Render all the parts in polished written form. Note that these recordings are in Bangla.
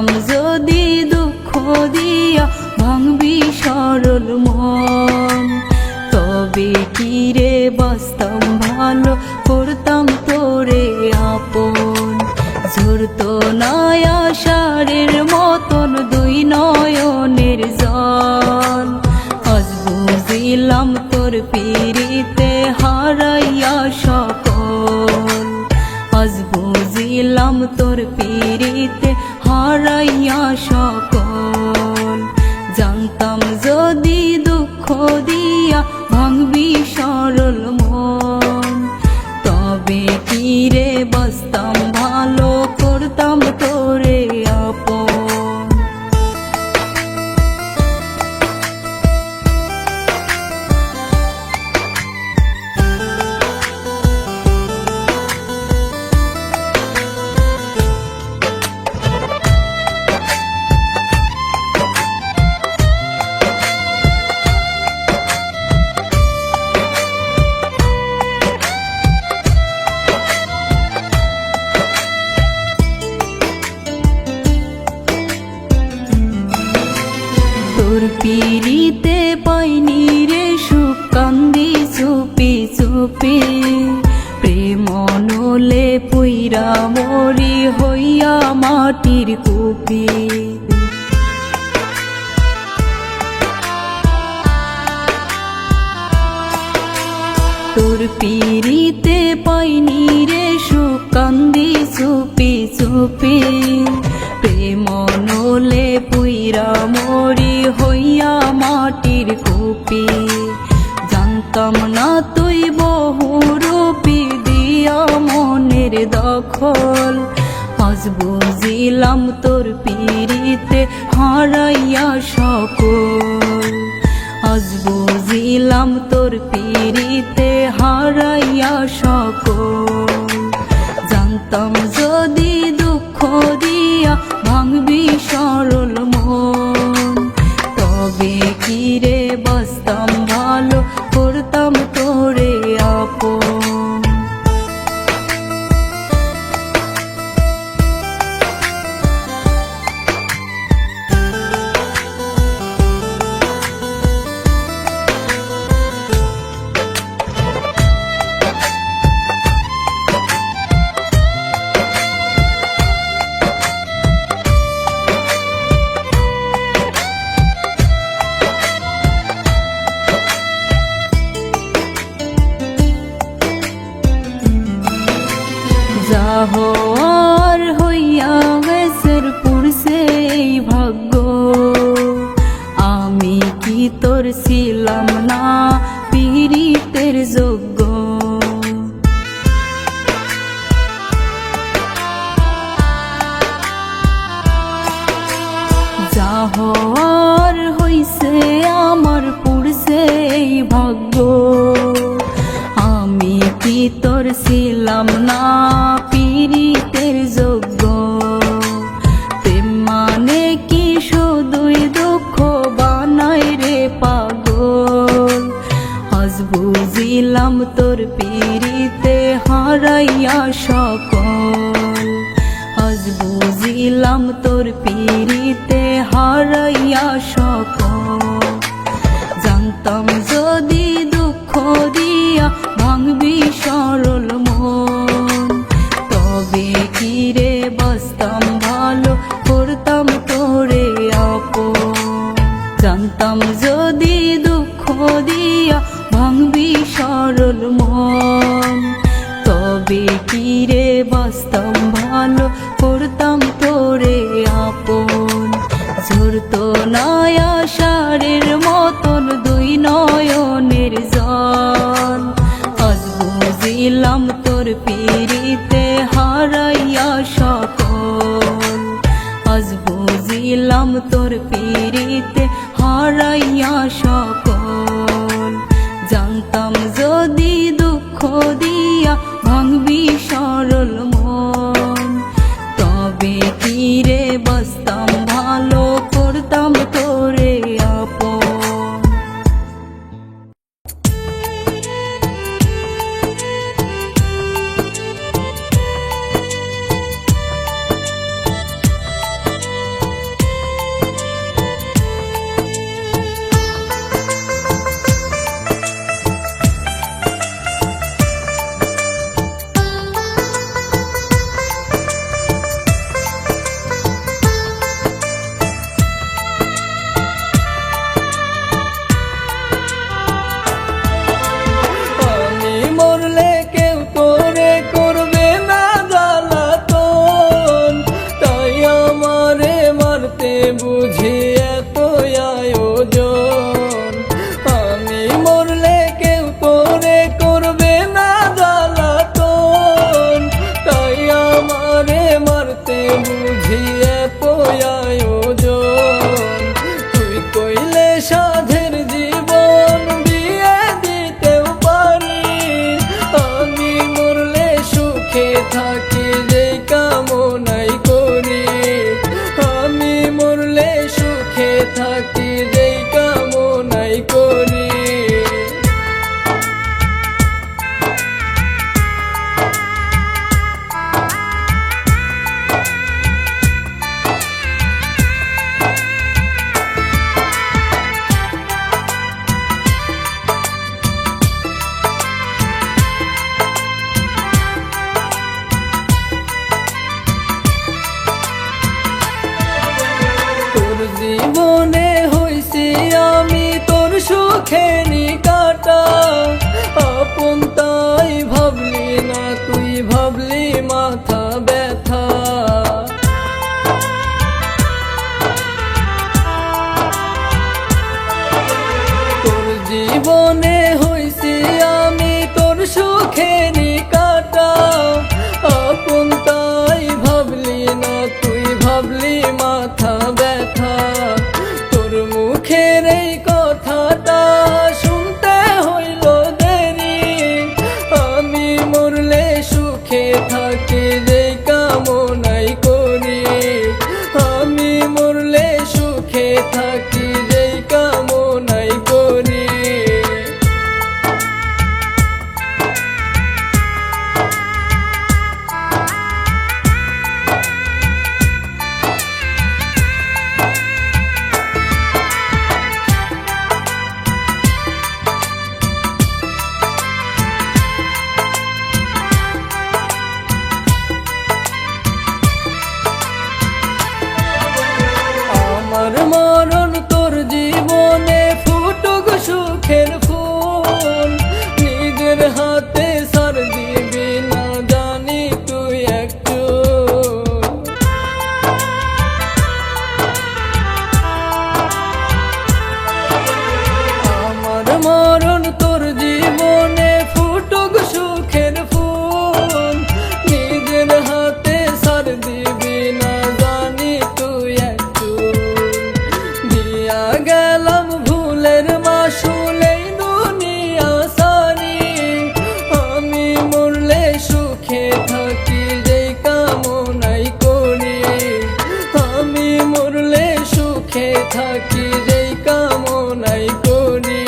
জানতাম যদি দুঃখ দিয়া ভাঙবি সরল মন, তবে কি রে বাঁচতাম ভালো, করতাম তোরে আপন। ঝরতো না আষাঢ়ের মতন দুই নয়নের জল, আজ বুঝিলাম তোর পিরিতে হারাইয়া সকল। আজ বুঝিলাম তোর পিরিতে হারাইয়া সকল। জানতাম যদি দুঃখ দিয়া ভাঙবি সরল মন, তবে কি রে বাঁচতাম ভালো, করতাম তোরে আপন। তোর পিরিতে পাইনি রে সুখ, কান্দি চুপি চুপি। প্রেম নলে পুইরা মরি হইয়া মাটির কুপি। তোর পিরিতে পাইনি রে সুখ, কান্দি চুপি চুপি। প্রেম নলে পুইরা মরি হইয়া মাটির কুপি। জানতাম না তুই বহুরূপী দিয়া মনের দখল, আজ বুঝিলাম তোর পিরিতে হারাইয়া সকল। আজ বুঝিলাম তোর পিরিতে হারাইয়া সকল। জানতাম যদি দুঃখ দিয়া ভাঙবি সরল মন, তবে কি রে বাঁচতাম ভালো, করতাম তোরে আপন। যা হওয়ার হইয়া গেছের পুরুষে এই ভাগ্য, আমি কি তোর ছিলাম না পীড়িতের যোগ্য। যা হওয়ার হইছে আমার পুরুষে এই ভাগ্য, আমি কি তোর ছিলাম না পীড়িতের যোগ্য। প্রেম মানে কি শুধুই দুঃখ বানাই রে পাগল, আজ বুঝিলাম তোর পিরিতে হারাইয়া সকল। আজ বুঝিলাম তোর পিরিতে হারাইয়া সকল। জানতাম যদি দুঃখ দিয়া ভাঙবি সরল মন, তবে কি রে বাঁচতাম ভালো, করতাম তোরে আপন। জানতাম যদি দুঃখ দিয়া ভাঙবি সরল মন, তবে কি রে বাঁচতাম ভালো, করতাম তোরে আপন। ঝরতো না আষাঢ়ের মতন দুই নয়নের জল, আজ বুঝিলাম তো জীবনে হইছি আমি তোর সুখেরই কাটা, আপন তাই ভাবলি না তুই ভাবলি মাথা ব্যথা। তোর জীবনে হইছি আমি তোর সুখেরই কাটা, আপন তাই ভাবলি না তুই ভাবলি মাথা ব্যথা। তোর মুখের এই কথাটা শুনতে হইল দেরি, আমি মরলে সুখে থাকি যে কামনাই করি, আমি মরলে সুখে থাকি যে কামনাই করি। আমার মরণ তোর জীবনে ফুটুক সুখের ফুল, নিজের হাতে সার দিবি না জানি তুই একটু। আমার মরণ তোর জীবনে ফুটুক সুখের ফুল, নিজের হাতে সার দিবি না জানি তুই একটু। দিয়া গেলাম ভুলের মাসুল এই দুনিয়া সারি, আমি মরলে সুখে থাকি যেই কামনাই করি, আমি মরলে সুখে থাকি যেই কামনাই করি।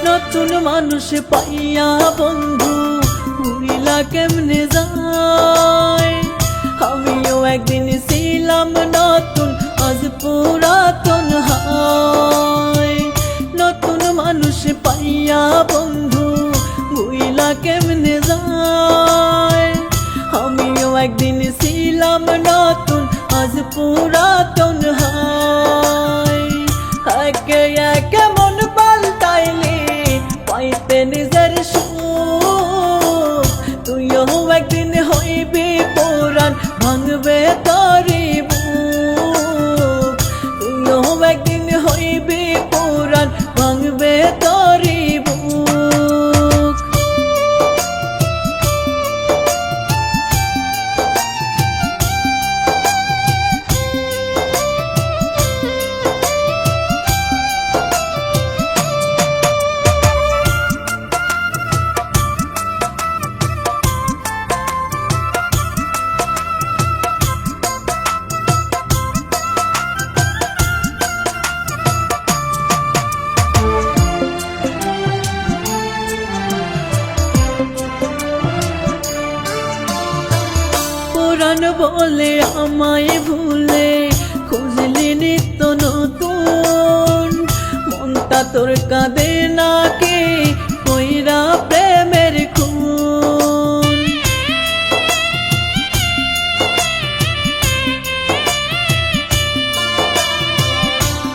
নতুন মানুষ পাইয়া বন্ধু ভুলিলা কেমনে যায়, আমিও একদিন ছিলাম নতুন আজ পুরাতন হায়। নতুন মানুষ পাইয়া বন্ধু ভুলিলা কেমনে যায়, আমিও একদিন ছিলাম নতুন আজ পুরাতন হায়। একে একে মন পাল্টাইলি পাইতে নিজের সুখ, তুইও একদিন হইবি পুরাণ ভাঙবে তোরি বুক, তুইও একদিন হইবি পুরাণ ভাঙবে তোরি বুক। পুরাণ বলে আমায় ভুলে খুঁজলি নিত্য নতুন, মনটা তোর কাঁদে নাকি কইরা প্রেমের খুন।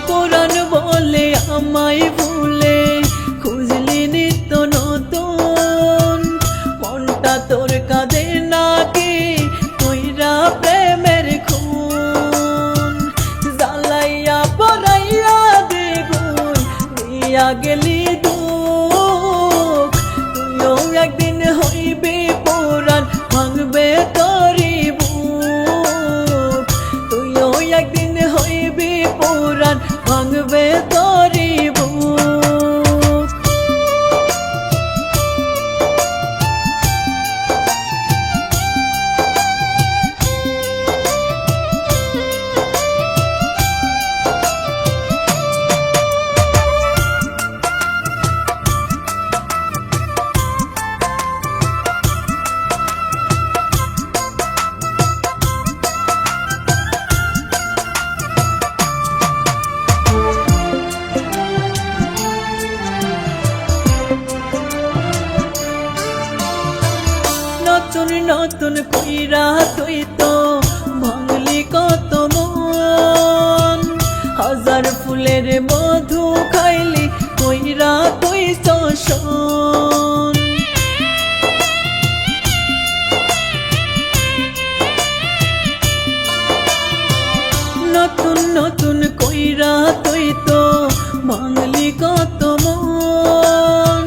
পুরাণ বলে আমায় ভুলে খুঁজলি নিত্য নতুন, মনটা তোর কাঁদে নাকি কইরা প্রেমের খুন। জ্বালাইয়া পড়াইয়া দ্বিগুণ দিয়া গেলি দুঃখ, তুইও একদিন হইবি পুরাণ ভাঙবে তোরি বুক, তুইও একদিন হইবি পুরাণ ভাঙবে তোরি বুক। নতুন কইরা তুই তো ভাঙলি কত মন, হাজার ফুলের মধু খাইলি কইরা তুই শোষণ। নতুন নতুন কইরা তুই তো ভাঙলি কত মন,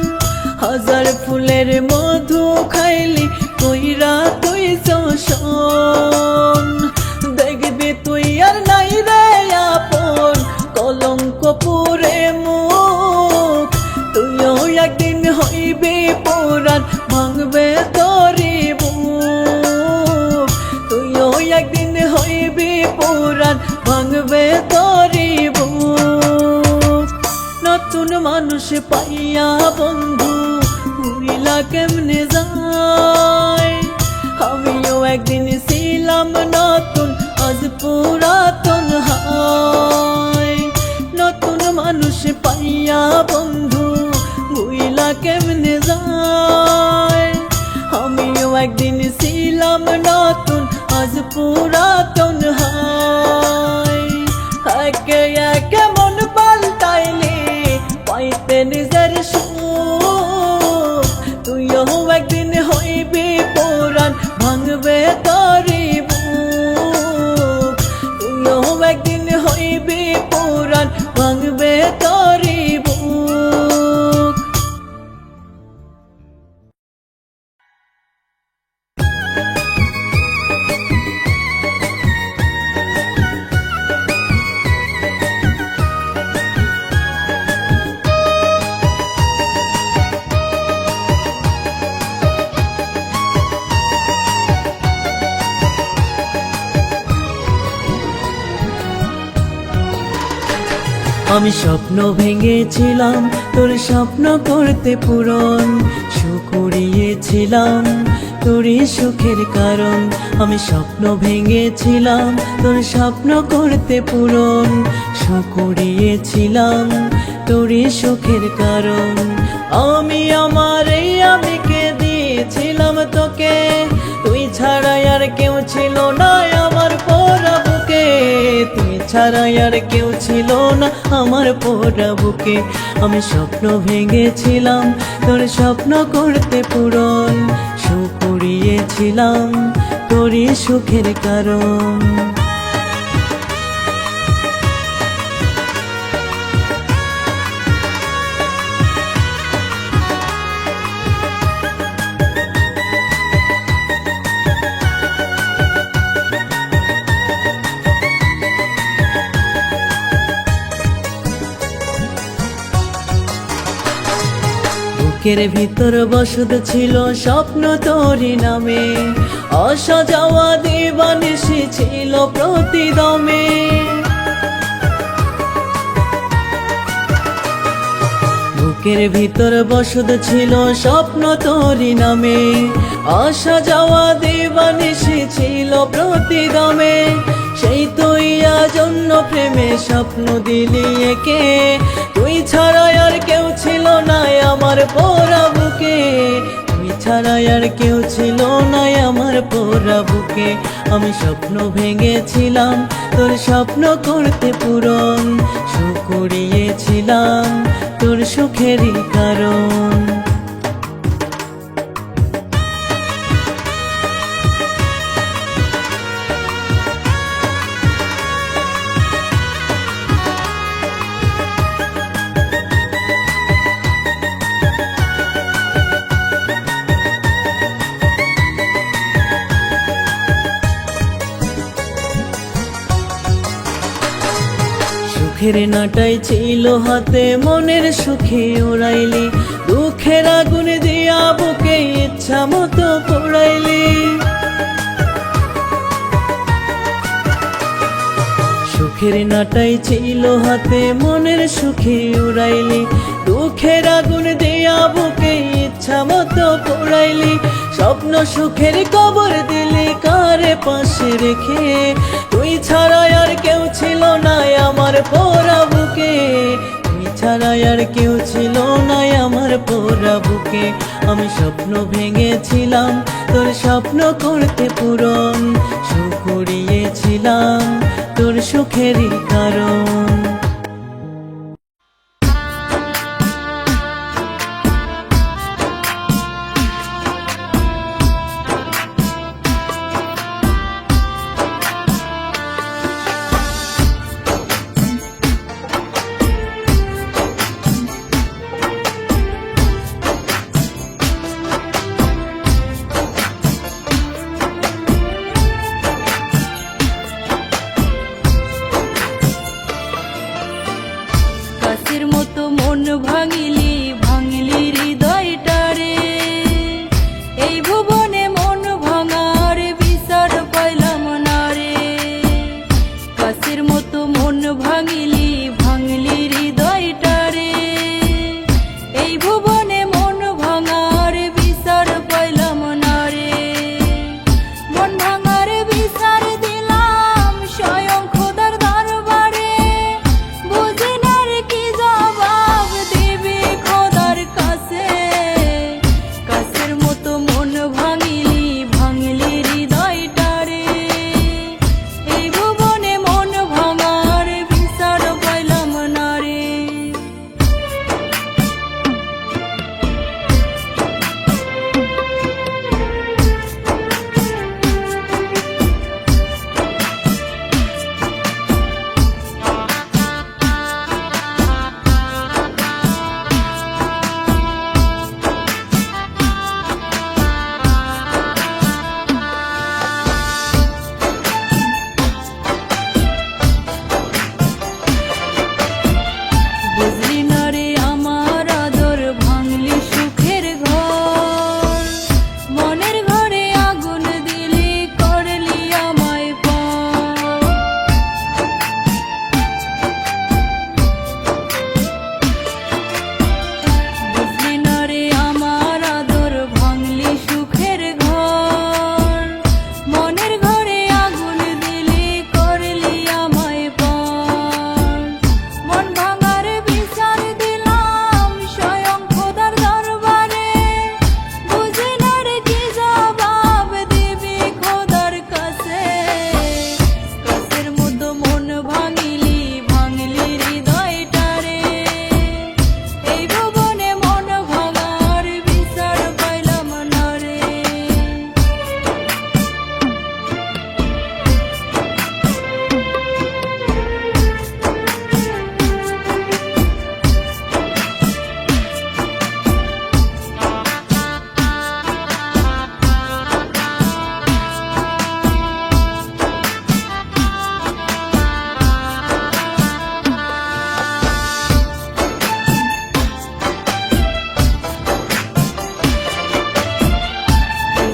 হাজার ফুলের মধু খাইলি কইরা তুই শোষণ। দেখবি তুই আর নাই রে আপন কলঙ্ক পুরে মুখ, তুইও একদিন হইবি পুরাণ ভাঙবে তোরি বুক, তুইও একদিন হইবি পুরাণ ভাঙবে তোরি বুক। নতুন মানুষ পাইয়া বন্ধু ভুইলা কেমনে যায়, আমিও একদিন ছিলাম নতুন আজ পুরাতন হায়। নতুন মানুষ পাইয়া বন্ধু ভুইলা কেমনে যায়, আমিও একদিন ছিলাম নতুন আজ পুরাতন হায়। একে একে মন পাল্টাইলি পাইতে নিজের সুখ, তুইও একদিন হইবি পুরাণ ভাঙবে তোরি বুক, তুইও একদিন হইবি পুরাণ ভাঙবে তোরি বুক। আমি স্বপ্ন ভেঙেছিলাম তোর স্বপ্ন করতে পূরণ, সুকুড়িয়েছিলাম তোরই সুখের কারণ। আমি স্বপ্ন ভেঙেছিলাম তোর স্বপ্ন করতে পূরণ, সুকুড়িয়েছিলাম তোরই সুখের কারণ। আমি আমার এই আমিকে দিয়েছিলাম তোকে, তুই ছাড়া আর কেউ ছিল না আমার পোড়া বুকে, তুই ছাড়া আর কেউ ছিল না আমার পোড়া বুকে। আমি স্বপ্ন ভেঙেছিলাম তোর স্বপ্ন করতে পূরণ, সুকুড়িয়েছিলাম তোরই সুখের কারণ। বুকের ভিতর বসত ছিল স্বপ্ন তোরি নামে, আসা যাওয়া দিবানিশি ছিল প্রতিদমে। বুকের ভিতর বসত ছিল স্বপ্ন তোরি নামে, আসা যাওয়া দিবানিশি ছিল প্রতিদমে। সেই তুই আজন্য প্রেমে স্বপ্ন দিলি একে, তুই ছাড়া আর কেউ ছিল না আমার পোড়া বুকে, তুই ছাড়া আর কেউ ছিল না আমার পোড়া বুকে। আমি স্বপ্ন ভেঙেছিলাম তোর স্বপ্ন করতে পূরণ, সুকুড়িয়েছিলাম তোর সুখেরই কারণ। সুখের নাটাই ছিল হাতে মনের সুখে ওড়াইলি, দুঃখের আগুন দিয়া বুকে ইচ্ছা মতো পোড়াইলি। সুখের নাটাই ছিল হাতে মনের সুখে উড়াইলি, দুঃখের আগুন দিয়া বুকে ইচ্ছা মতো পোড়াইলি। স্বপ্ন সুখের কবর দিলি কারে পাশে রেখে, তুই ছাড়া আর কেউ ছিল না আমার পোড়া বুকে, তুই ছাড়া আর কেউ ছিল না আমার পোড়া বুকে আমি স্বপ্ন ভেঙেছিলাম তোর স্বপ্ন করতে পূরণ, সুখ কুড়িয়েছিলাম তোর সুখেরই কারণ। কাছের মতো মন ভাঙিলি ভাঙিলি হৃদয়টারে, এই ভুবনে মন ভাঙার বিচার পাইলাম না রে। কাছের মতো মন ভাঙিলি ভাঙিলি হৃদয়টারে, এই ভুবনে মন ভাঙার বিচার পাইলাম না রে। মন ভাঙার বিচার দিলাম স্বয়ং খোদার দরবারে, বুঝি না রে কি জবাব দিবি খোদার কাছে। কাছের মতো মন ভাঙিলি ভাঙিলি হৃদয়টারে, এই ভুবনে মন ভাঙার বিচার পাইলাম না রে। বুঝলি না রে আমার আদর ভাঙলি সুখের ঘর, মনের ঘরে আগুন দিলি করলি আমায় পর। বুঝলি না রে আমার আদর ভাঙলি সুখের ঘর, মনের ঘরে আগুন দিলি করলি আমায় পর। মন ভাঙার বিচার দিলাম স্বয়ং খোদার দরবারে, বুঝি না রে কি জবাব দিবি খোদার কাছে। কাছের মতো মন ভাঙিলি ভাঙলি হৃদয়টারে, এই ভুবনে মন ভাঙার বিচার পাইলাম না রে।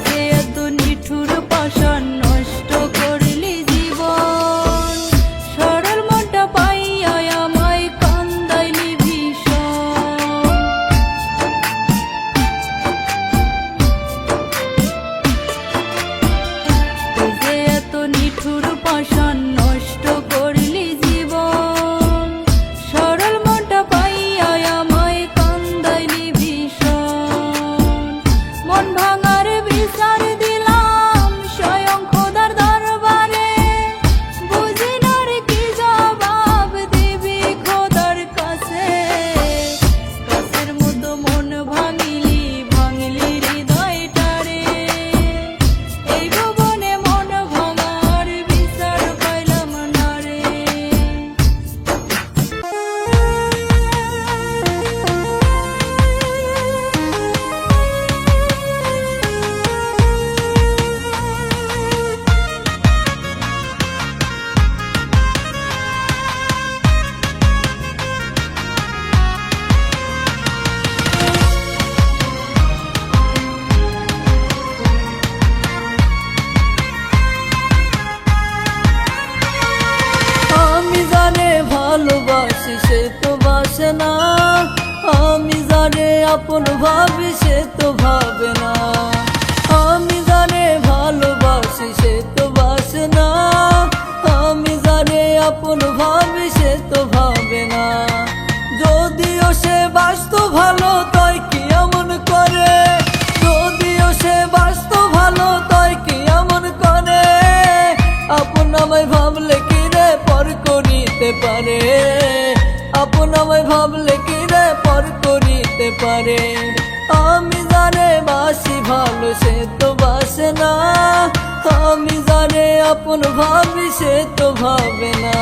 যে এত নিঠুর পাষাণ নষ্ট করলি জীবন, সরল মনটা পাইয়া আমায় কান্দাইলি ভীষণ। যে এত নিঠুর পাষাণ নষ্ট করলি জীবন, সরল মনটা পাইয়া আমায় কান্দাইলি ভীষণ। মন ভাঙার বিচার দিলাম স্বয়ং খোদার দরবারে, বুঝি না রে কি জবাব দিবি খোদার কাছে। কাছের মতো মন ভাঙিলি ভাঙিলি হৃদয়টারে, এই ভুবনে মন ভাঙার বিচার পাইলাম না রে। আমি জানে ভালোবাসি সে তো বাসে না, আমি জানে আপন ভাবি সে তো ভাবে না। আমি জানে ভালোবাসি সে তো বাসে না, আমি জানে আপন ভাবি সে তো ভাবে না। যদিও সে বাসতো ভালো তাই কি সে বাঁচতো ভালো তাই কি এমন করে, আপন আমায় ভাবলে কি রে পর করিতে পারে, আপন আমায় ভাবলে কি রে পর করিতে পারে। আমি জানে বাসি ভালো সে তো বাসে না, আমি জানে আপন ভাবি সে তো ভাবে না।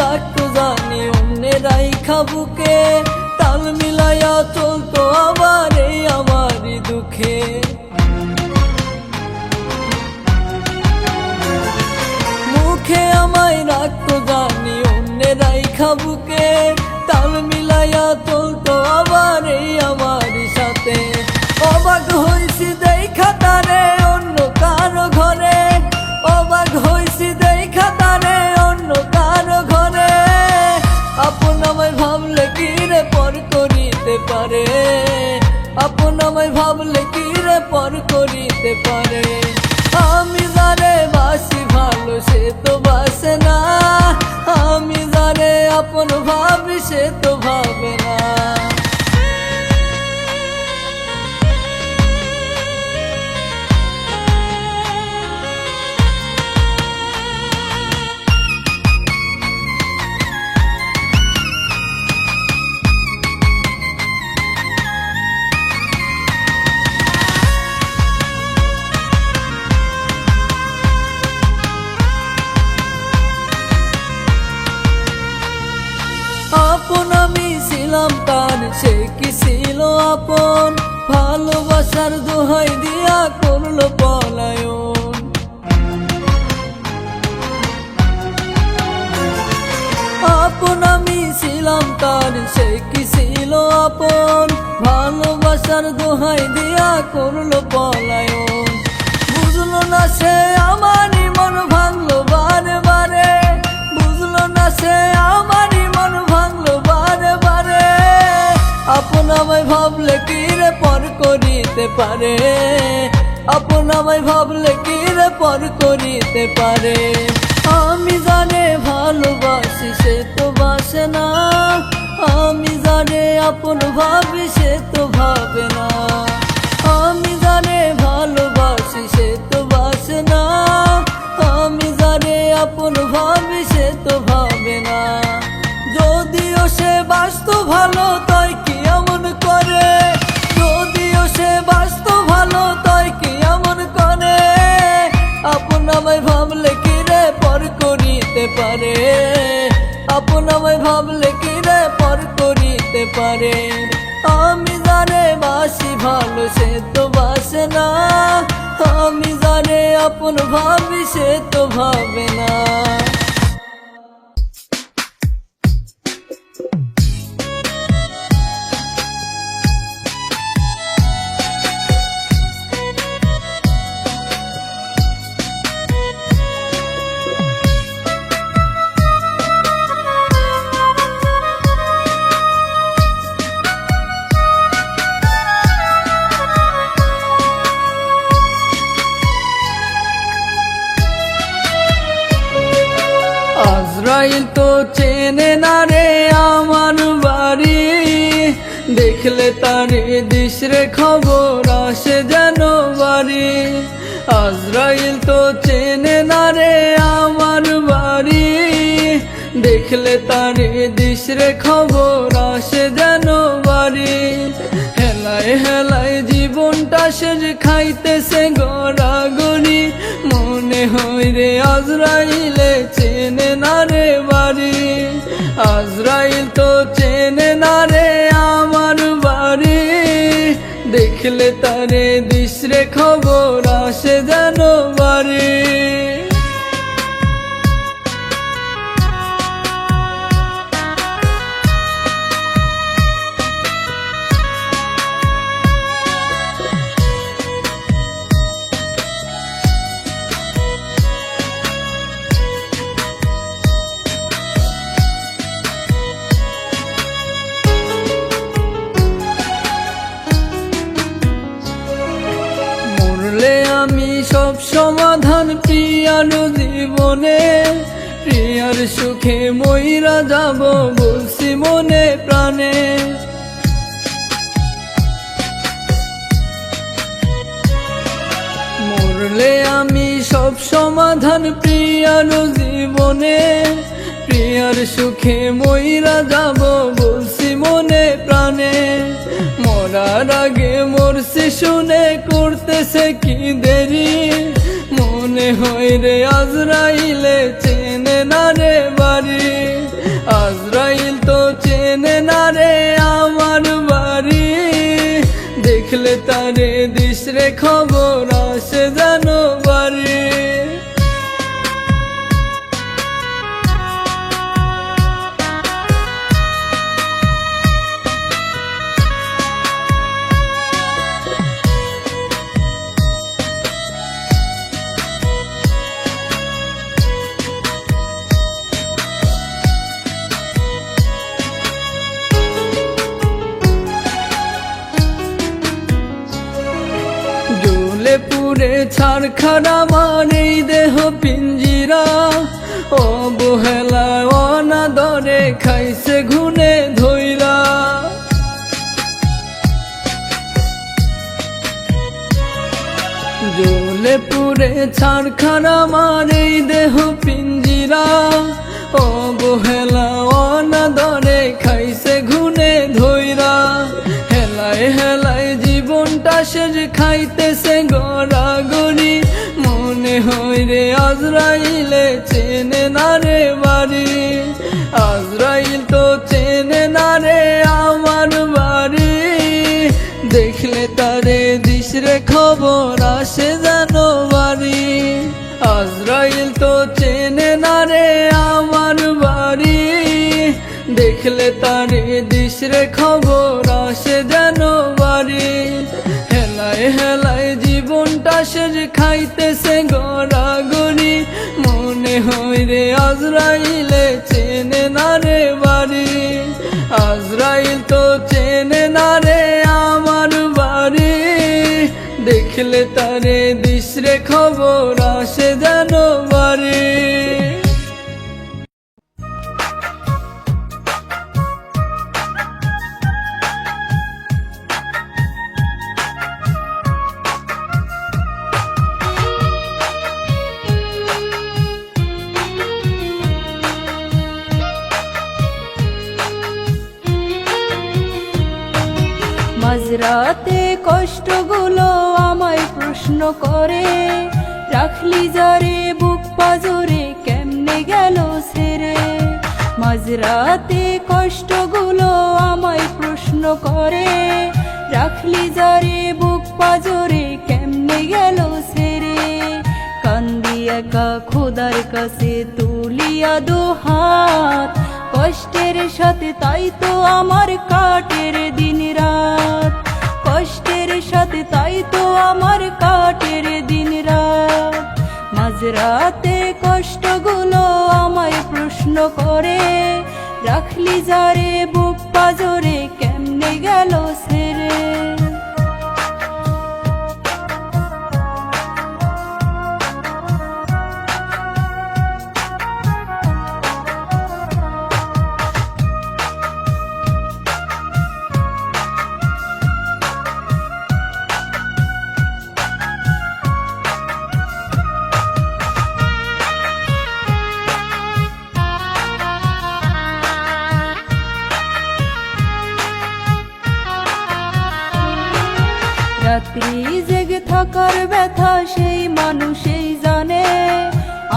রাখতো জানি অন্যেরাই খাবুকে, তাল মিলাইয়া চলতো আবার এই আমারই দুঃখে। মুখে আমায় রাখতো জানি অন্যেরাই খাবুকে, তাল মিলাইয়া চলতো আবার এই আমারই সাথে। অবাক হইছি দেখা তারে অন্য কারো ঘরে, অবাক হইছি দেখা তারে অন্য কারো ঘরে, আপন আমায় ভাবলে কি রে পর করিতে পারে, আপন আমায় ভাবলে কি রে পর করিতে পারে। আমি জানে বাসি ভালো সে তো বাসে না, আমি জানে আপন ভাবি সে তো ভাবে না। আপন আমি ছিলাম তার সে কি ছিল আপন, ভালোবাসার দোহাই দিয়া করলো পলায়ন। আপন আমি ছিলাম তার সে কি ছিল আপন, ভালোবাসার দোহাই দিয়া করলো পলায়ন। বুঝলো না সে আমারই মন ভাঙলো বারে বারে, বুঝলো না সে আমারই মন ভাঙলো বারে বারে। আপন আমায় ভাবলে কি রে পর করিতে পারে, আপন আমায় ভাবলে কি রে পর করিতে পারে। আমি জানে ভালোবাসি সে তো বাসে না, আমি জানে আপন ভাবি সে তো ভাবে না। আমি জানে ভালোবাসি সে তো বাসে না, আমি জানে আপন ভাবি সে তো ভাবে না। যদিও সে বাঁচতো ভালো তাই কি এমন করে, যদিও সে বাঁচতো ভালো তাই কি এমন করে, আপন আমায় ভাবলে কি রে পর করিতে পারে, আপন আমায় ভাবলে কি রে পর করিতে পারে। আমি জানে বাসি ভালো সে তো বাসে না, আমি জানে আপন ভাবি সে তো ভাবে না। আজরাইল তো চেনে না রে আমার বাড়ি, দেখলে তারে দিস রে খবর আসে যেন বাড়ি। আজরাইল তো চেনে না রে আমার বাড়ি, দেখলে তারে দিস রে খবর আসে যেন বাড়ি। হেলায় হেলায় জীবনটা শেষ খাইতেছে গড়াগড়ি, মনে হয় রে আজরাইলে চেনে না রে বাড়ি। আজরাইল তো চেনে না রে আমার বাড়ি, দেখলে তারে দিস রে খবর আসে যেন বাড়ি। সমাধান প্রিয়ার জীবনে, প্রিয়ার সুখে মইরা যাব বলছি মনে প্রাণে। মরলে আমি সব সমাধান প্রিয়ার জীবনে, প্রিয়ার সুখে মইরা যাব বলছি মনে প্রাণে। মরার আগে মরছি শুনে করতেছে কি দেরি, মনে হয় রে আজরাইলে চেনে না রে বাড়ি। আজরাইল তো চেনে না রে আমার বাড়ি, দেখলে তারে দিস রে খবর আসে জানো বাড়ি। পুরে ছারখার আমার এই দেহ পিঞ্জিরা, অবহেলা অনাদরে খাইছে ঘুনে ধইরা। জ্বলে পুরে ছারখার আমার এই দেহ পিঞ্জিরা, অবহেলা অনাদরে খাইছে ঘুনে ধইরা। হেলায় হেলায় জীবনটা শেষ খাইতেছে গড়াগড়ি, মনে হয় রে আজরাইলে চেনে না রে বাড়ি। আজরাইল তো চেনে না রে আমার বাড়ি, দেখলে তারে দিস রে খবর আসে জানো বাড়ি। আজরাইল তো চেনে না রে আমার বাড়ি, দেখলে তারে দিস রে খবর আসে জানো বাড়ি। হেলায় হেলায় জীবনটা শেষ খাইতেছে গড়াগড়ি, মনে হয় রে আজরাইলে চেনে না রে বাড়ি। আজরাইল তো চেনে না রে আমার বাড়ি, দেখলে তারে দিস রে খবর আসে জানো বাড়ি। মাঝরাতে কষ্টগুলো আমায় প্রশ্ন করে, রাখলি যারে বুক পাজরে কেমনে গেল ছেড়ে। মাঝরাতে কষ্টগুলো আমায় প্রশ্ন করে, রাখলি যারে বুক পাজরে কেমনে গেল ছেড়ে। কান্দি একা খোদার কাছে তুলিয়া দুহাত, কষ্টের সাথে তাই তো আমার কাটের দিন রাত। কষ্টের সাথে তাই তো আমার কাটের দিন রাত। মাঝরাতে কষ্টগুলো আমায় প্রশ্ন করে, রাখলি যারে বুক পাজরে কেমনে গেল ছেড়ে। রাত্রি জেগে থাকার ব্যথা সেই মানুষই জানে,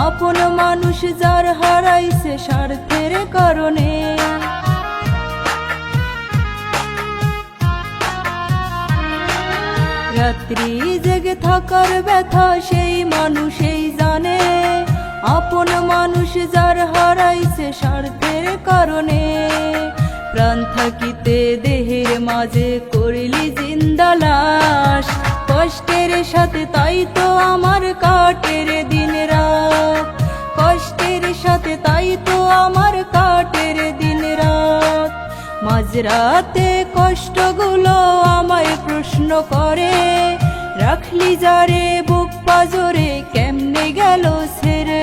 আপন মানুষ যার হারাইছে স্বার্থের কারণে। রাত্রি জেগে থাকার ব্যথা সেই মানুষই জানে, আপন মানুষ যার হারাইছে স্বার্থের কারণে। প্রাণ থাকিতে দেহের মাঝে করিলি জিন্দা লাশ, কষ্টের সাথে তাই তো আমার কাটের দিন রাত। কষ্টের সাথে তাই তো আমার কাটের দিন রাত। মাঝরাতে কষ্টগুলো আমায় প্রশ্ন করে, রাখলি যারে বুক পাজরে কেমনে গেল ছেড়ে।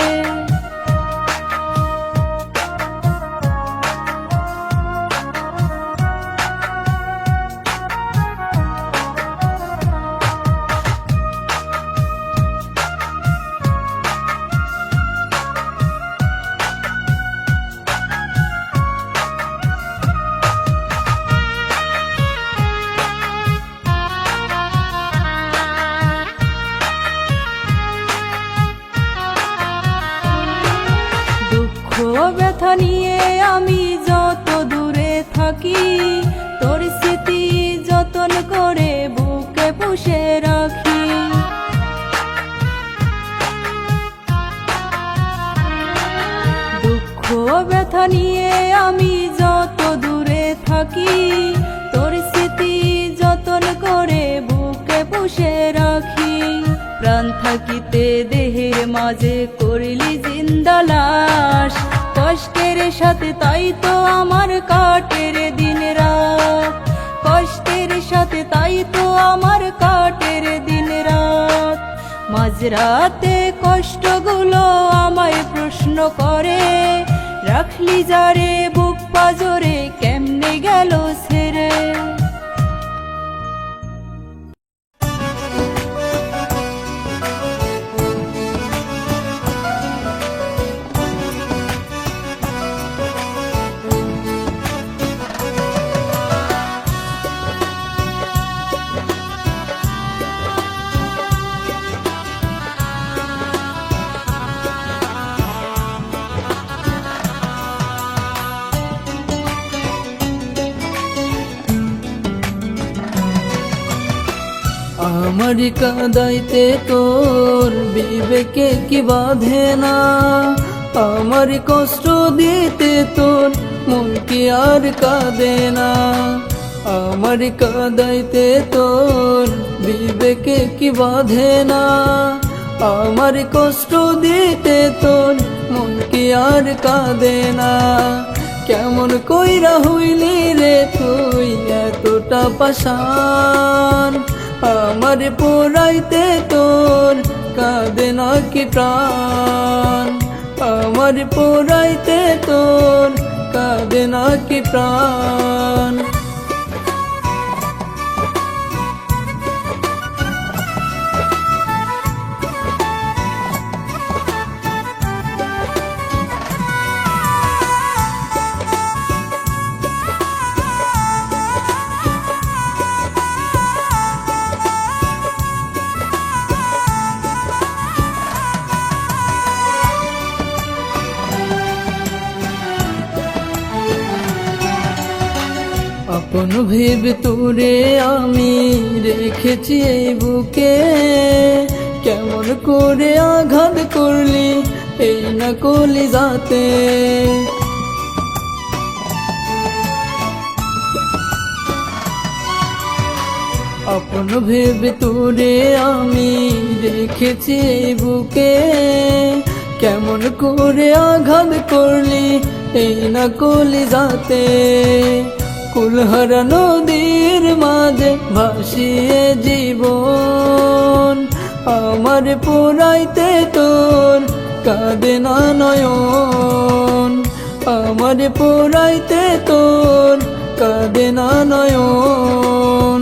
দুঃখ ব্যথা নিয়ে আমি যত দূরে থাকি, তোর স্মৃতি যতন করে বুকে পুষে রাখি। দুঃখ ব্যথা নিয়ে আমি যত দূরে থাকি, তোর স্মৃতি যতন করে বুকে পুষে রাখি। প্রাণ থাকিতে দেহের মাঝে করিলি জিন্দা লাশ, কষ্টের সাথে তাই তো আমার কাটের দিন রাত। কষ্টের সাথে তাই তো আমার কাটের দিন রাত। মাঝরাতে কষ্টগুলো আমায় প্রশ্ন করে, রাখলি যারে বুক পাজরে কেমনে গেল ছেড়ে। আমার কাঁদাইতে তোর বিবেকে কি বাঁধে না, আমার কষ্ট দিতে তোর মন কি আর কাঁদে না। আমার কাঁদাইতে তোর বিবেকে কি বাঁধে না, আমার কষ্ট দিতে তোর মন কি আর কাঁদে না। কেমন কইরা হইলি রে তুই এতটা পাষাণ, আমার পোড়াইতে তোর কাঁদে না কি প্রাণ। আমার পোড়াইতে তোর কাঁদে না কি প্রাণ। আপন ভেবে তোরে আমি রেখেছি এই বুকে, কেমন করে আঘাত করলি এই না কলি যাতে। আপন ভেবে তোরে আমি রেখেছি এই বুকে, কেমন করে আঘাত করলি এই না কলি যাতে। কুলহারা নদীর মাঝে ভাসিয়ে জীবন, আমার পোড়াইতে তোর কাঁদে না নয়ন। আমার পোড়াইতে তোর কাঁদে না নয়ন।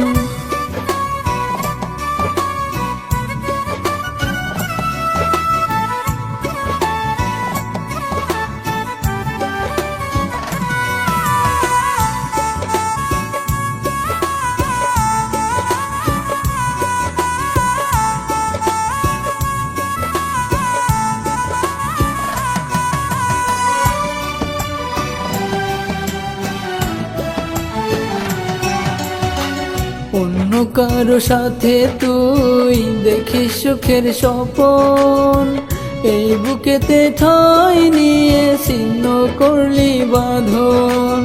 অন্য কারো সাথে তুই দেখিস সুখের স্বপন, এই বুকেতে ঠাঁই নিয়ে ছিন্ন করলি বাঁধন।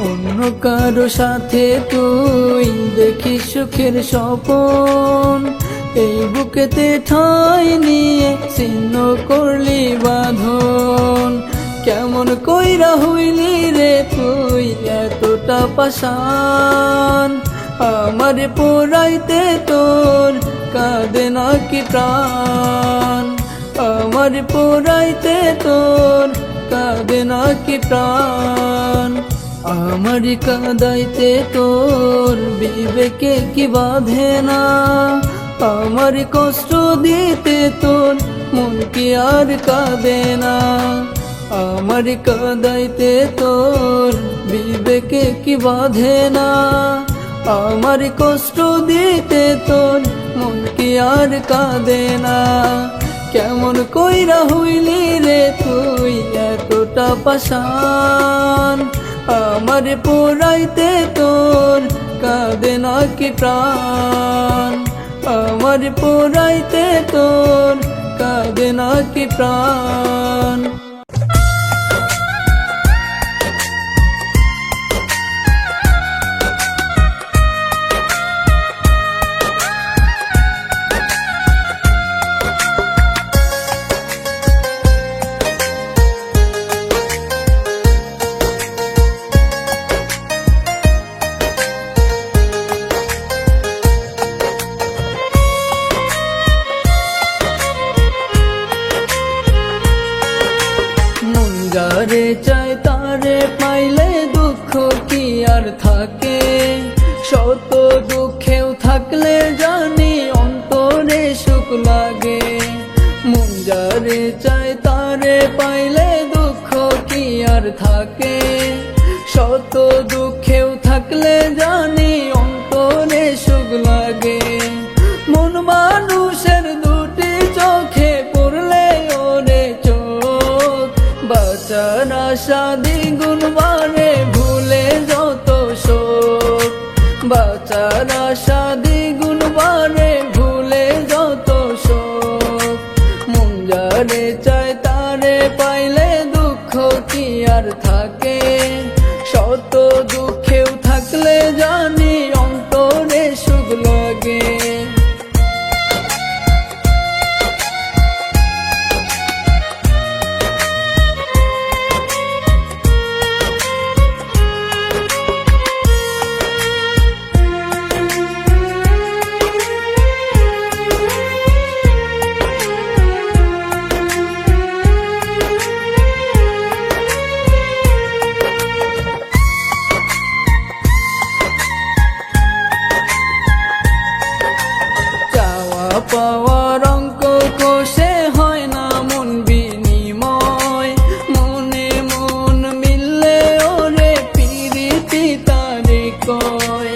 অন্য কারো সাথে তুই দেখিস সুখের স্বপন, এই বুকেতে ঠাঁই নিয়ে ছিন্ন করলি বাঁধন। কেমন কইরা হইলি রে তুই এতটা পাষাণ, আমার পোড়াইতে তোর কাঁদে নাকি প্রাণ, আমার পোড়াইতে তোর কাঁদে নাকি প্রাণ, আমার কাঁদাইতে তোর বিবেকে কি বাঁধে না, আমার কষ্ট দিতে তোর মন কি আর কাঁদে না, আমার কাঁদাইতে তোর বিবেকে কি বাঁধে না, আমার কষ্ট দিতে তোর মন কি আর কাঁদে না। কেমন কইরা হইলি রে তুই এতটা পাষাণ, আমার পোড়াইতে তোর কাঁদে নাকি প্রাণ, আমার পোড়াইতে তোর কাঁদে নাকি প্রাণ। যারে চাই তারে পাইলে দুঃখ কি আর থাকে, শত দুঃখেও থাকলে জানি অন্তরে সুখ লাগে, মন যারে চাই তারে পাইলে দুঃখ কি আর থাকে, শত দুঃখেও থাকলে জানি অন্তরে সুখ লাগে, মন মানুষের দুটি চোখে পড়লে ওরে চোখ, বাঁচার আশা দ্বিগুণ বারে ভুলে যত শোক, বাঁচার আশা দ্বিগুণ বারে ভুলে যত শোক, মন যারে চায় তারে পাইলে দুঃখ কি আর থাকে, শত দুঃখেও থাকলে জানি অন্তরে সুখ লাগে। পাওয়ার অঙ্ক কষে হয় না মন বিনিময়, মনে মন মিললে ওরে পিরিতি তারে কয়,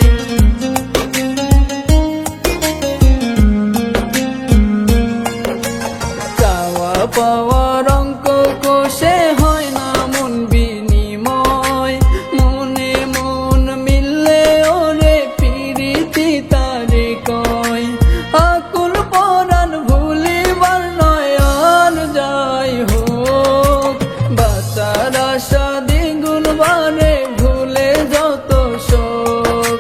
চাওয়া পাওয়ার অঙ্ক কষে হয় না মন বিনিময়, মনে মন মিললে ওরে পিরিতি তারে কয়, আকুল পরাণ ভুলিবার নয়ন যাই হোক, বাঁচার আশা দ্বিগুণ বারে ভুলে যত শোক,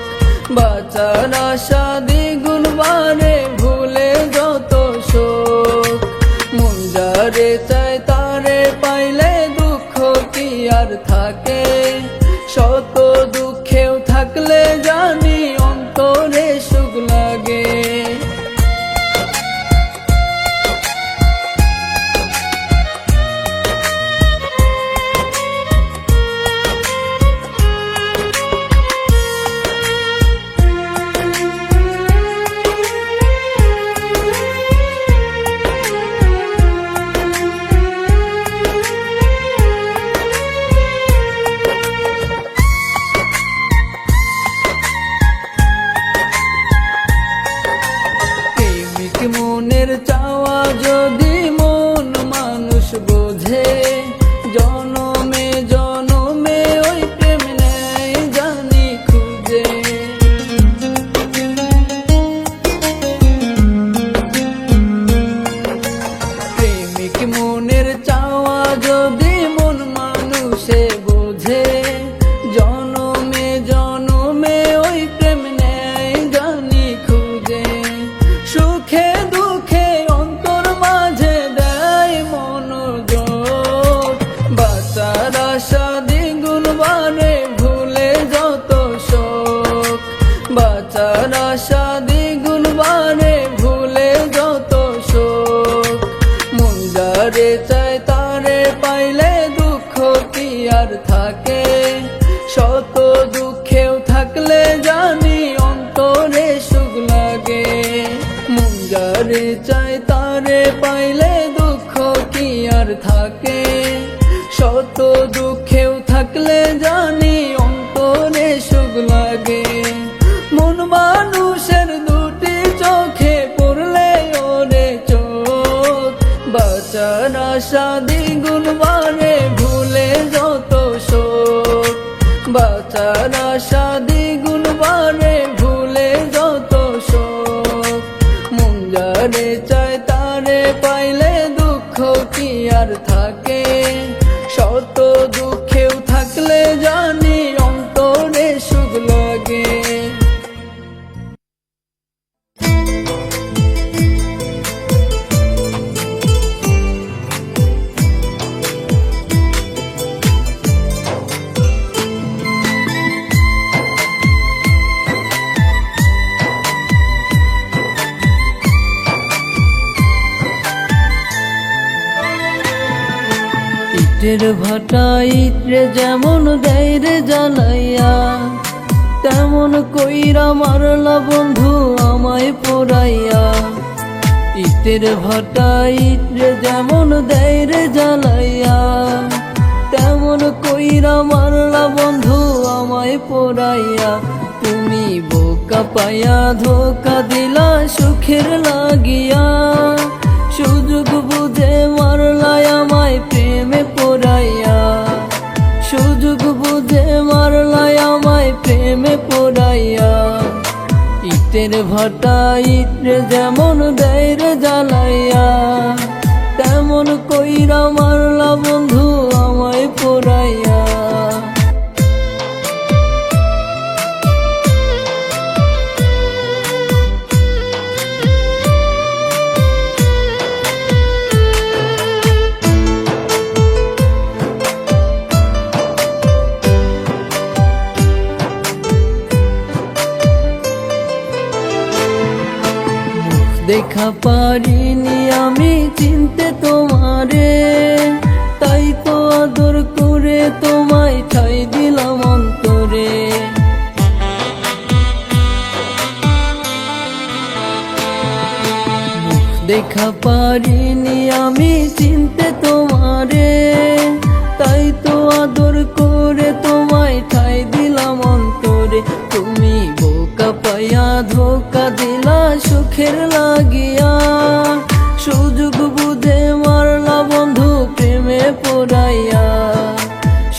বাঁচার আশা দ্বিগুণ বারে ভুলে যত শোক, মন যারে চায় তারে পাইলে দুঃখ কি আর থাকে, শত দুঃখেও থাকলে জানি অন্তরে সুখ লাগে। যারে চায় তারে পাইলে দুঃখ কি আর থাকে, শত দুঃখেও থাকলে জানি অন্তরে সুখ লাগে। মন যারে চায় তারে পাইলে দুঃখ কি আর থাকে, শত দুঃখেও থাকলে জানি অন্তরে সুখ লাগে। মন মানুষের দুটি চোখে পড়লে ওরে চোখ, বাঁচার আশা দ্বিগুণ বাড়ে ভুলে যত শোক, বাঁচার আশা দ্বিগুণ বাড়ে ভুলে যত শোক। মন যারে চায় তারে পাইলে দুঃখ কি আর থাকে, শত দুঃখেও থাকলে জানি অন্তরে সুখ লাগে। ইটের ভাটা ইটরে যেমন দেয় রে জ্বালাইয়া, তেমন কইরা মারলা বন্ধু আমায় পোড়াইয়া। ইটের ভাটা ইটরে যেমন দেয় রে জ্বালাইয়া, তেমন কইরা মারলা বন্ধু আমায় পোড়াইয়া। তুমি বোকা পাইয়া ধোকা দিলা সুখের লাগিয়া, সুযোগ বুঝে মারলাই আমায় প্রেমে পোড়াইয়া, সুযোগ বুঝে মারলাই আমায় প্রেমে পোড়াইয়া। ইটের ভাটা ইটরে যেমন দেয় রে জ্বালাইয়া, তেমন কইরা মারলা বন্ধু আমায় পোড়াইয়া। দেখা পারিনি আমি চিনতে তোমারে, তাই তো আদর করে তোমায় ঠাই দিলাম অন্তরে। দেখা পারিনি আমি চিনতে তোমারে, তাই তো আদর করে তোমায় ঠাই দিলাম অন্তরে। তুমি বোকা পাইয়া ধোকা দিলা সুখের লাগিয়া, সুযোগ বুঝে মারলা বন্ধু প্রেমে পোড়াইয়া,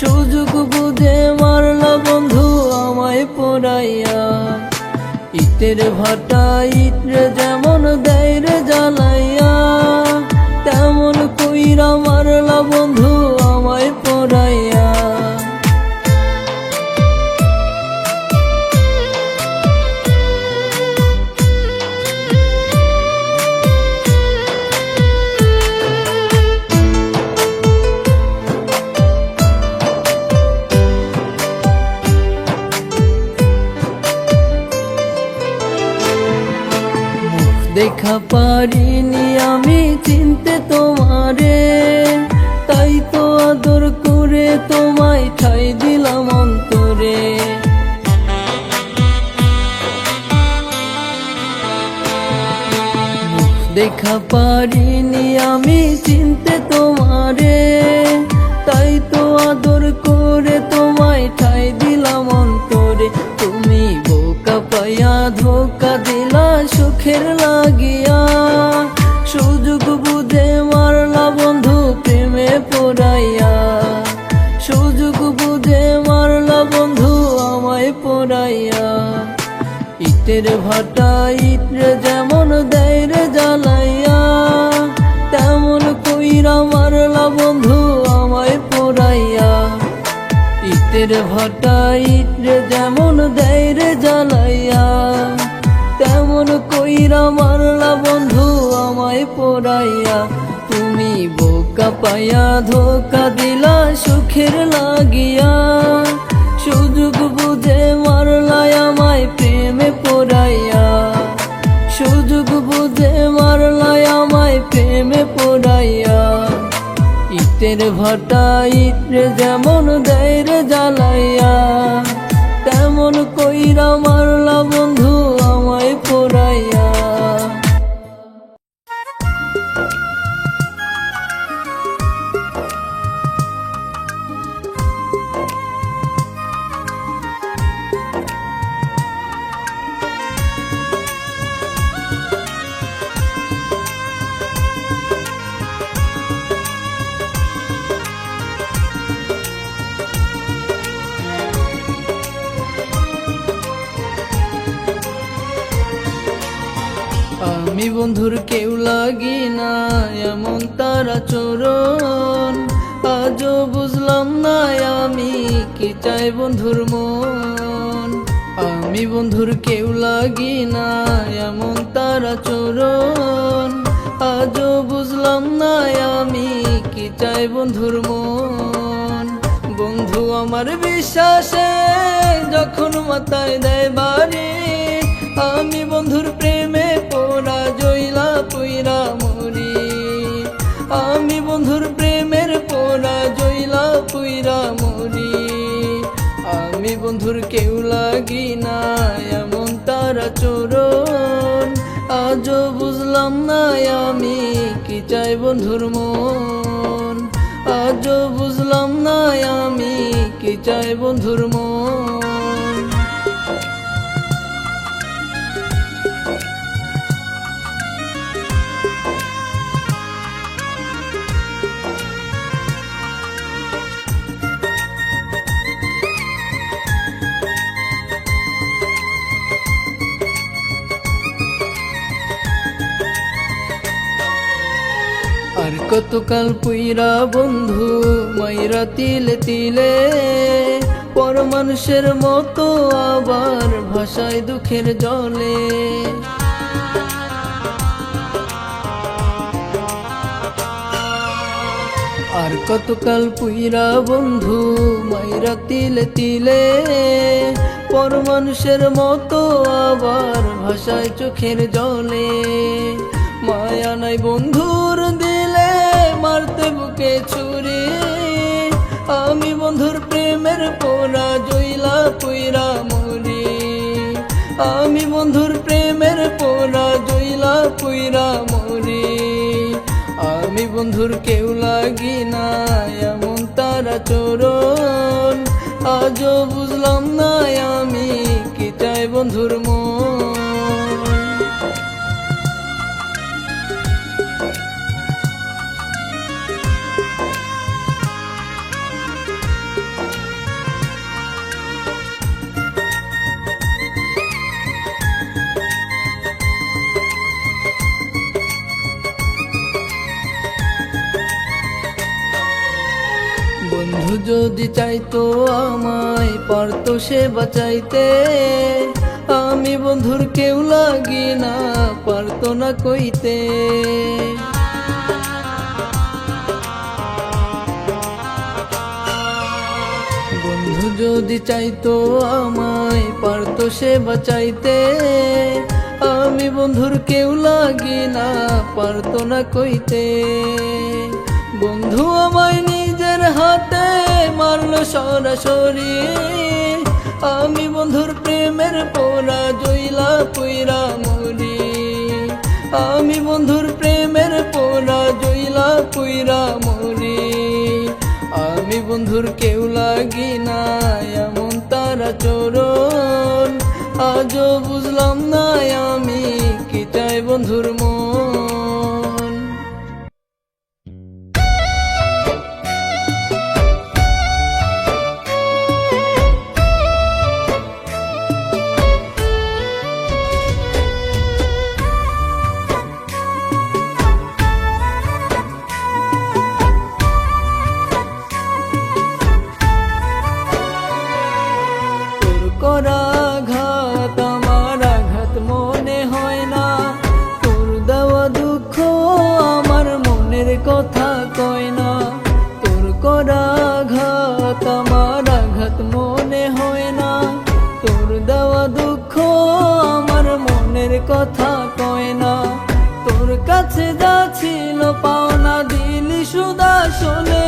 সুযোগ বুঝে মারলা বন্ধু আমায় পোড়াইয়া। ইটের ভাটা ইটরে যেমন দেয় রে জ্বালাইয়া, তেমন কইরা মারলা বন্ধু আমায় পোড়াইয়া। দেখা পারিনি আমি চিনতে তোমারে, তাই তো আদর করে তোমায় ঠাই দিলাম অন্তরে। দেখা পারিনি আমি চিনতে তোমারে, তাই তো আদর করে তোমায় ঠাই দিলাম অন্তরে। তুমি বোকা পাইয়া ধোকা দিলা সুখের লাগিয়া, সুযোগ বুঝে মারলা বন্ধু প্রেমে পোড়াইয়া, সুযোগ বুঝে মারলা বন্ধু আমায় পোড়াইয়া। ইটের ভাটা ইটরে যেমন দেয় রে জ্বালাইয়া, তেমন কইরা মারলা বন্ধু আমায় পোড়াইয়া। ইটের ভাটা ইটরে যেমন দেয় রে জ্বালাইয়া, তেমন কইরা মারলা বন্ধু আমায় পোড়াইয়া। তুমি বোকা পাইয়া ধোকা দিলা সুখের লাগিয়া, সুযোগ বুঝে মারলাই আমায় প্রেমে পোড়াইয়া, সুযোগ বুঝে মারলাই আমায় প্রেমে পোড়াইয়া। ইটের ভাটা ইটরে যেমন দেয় রে জ্বালাইয়া, তেমন কইরা মারলা বন্ধু আমায় পোড়াইয়া। আমি বন্ধুর কেউ লাগি না এমন তার আচরণ, আজও বুঝলাম না আমি কি চাই বন্ধুর মন। আমি বন্ধুর কেউ লাগি না এমন তার আচরণ, আজও বুঝলাম না আমি কি চাই বন্ধুর মন। বন্ধু আমার বিশ্বাসে যখন মাথায় দেয় বাড়ি, আমি বন্ধুর প্রেমে পোড়া জইলা পুইরা মরি। আমি বন্ধুর প্রেমের পোড়া জইলা পুইরা মরি। আমি বন্ধুর কেউ লাগি না এমন তার আচরণ, আজও বুঝলাম না আমি কি চাই বন্ধুর মন। আজও বুঝলাম না আমি কি চাই বন্ধুর মন। আর কতকাল পুইরা বন্ধু মাইরা তিলে তিলে, পর মানুষের মতো আবার ভাষায় দুঃখের জলে। আর কতকাল পুইরা বন্ধু মাইরা তিলে তিলে, পর মানুষের মতো আবার ভাষায় চোখের জলে। মায়া নাই বন্ধুর দিলে মারতে বুকে ছুরি, আমি বন্ধুর প্রেমের পোড়া জইলা পুইরা মরি। আমি বন্ধুর প্রেমের পোড়া জইলা পুইরা মরি। আমি বন্ধুর কেউ লাগি না এমন তার আচরণ, আজও বুঝলাম না আমি কি চাই বন্ধুর মন। বন্ধু যদি চাইতো আমায় পারতো সে বাঁচাইতে, আমি বন্ধুর কেউ লাগি না পারতো না কইতে। বন্ধু যদি চাইতো আমায় পারতো সে বাঁচাইতে, আমি বন্ধুর কেউ লাগি না পারতো না কইতে। বন্ধু আমায় নিজের হাতে মারলো সরাসরি, আমি বন্ধুর প্রেমের পোড়া জইলা পুইরা মরি। আমি বন্ধুর প্রেমের পোড়া জইলা পুইরা মরি। আমি বন্ধুর কেউ লাগি না এমন তার আচরণ, আজও বুঝলাম না আমি কি চাই বন্ধুর মন। করা আঘাত আমার আঘাত মনে হয় না, তোর দেওয়া দুঃখ আমার মনের কথা কয় না। তোর করা আঘাত আমার আঘাত মনে হয় না, তোর দেওয়া দুঃখ আমার মনের কথা কয় না। তোর কাছে যা ছিল পাওনা দিলি সুদা শোনে,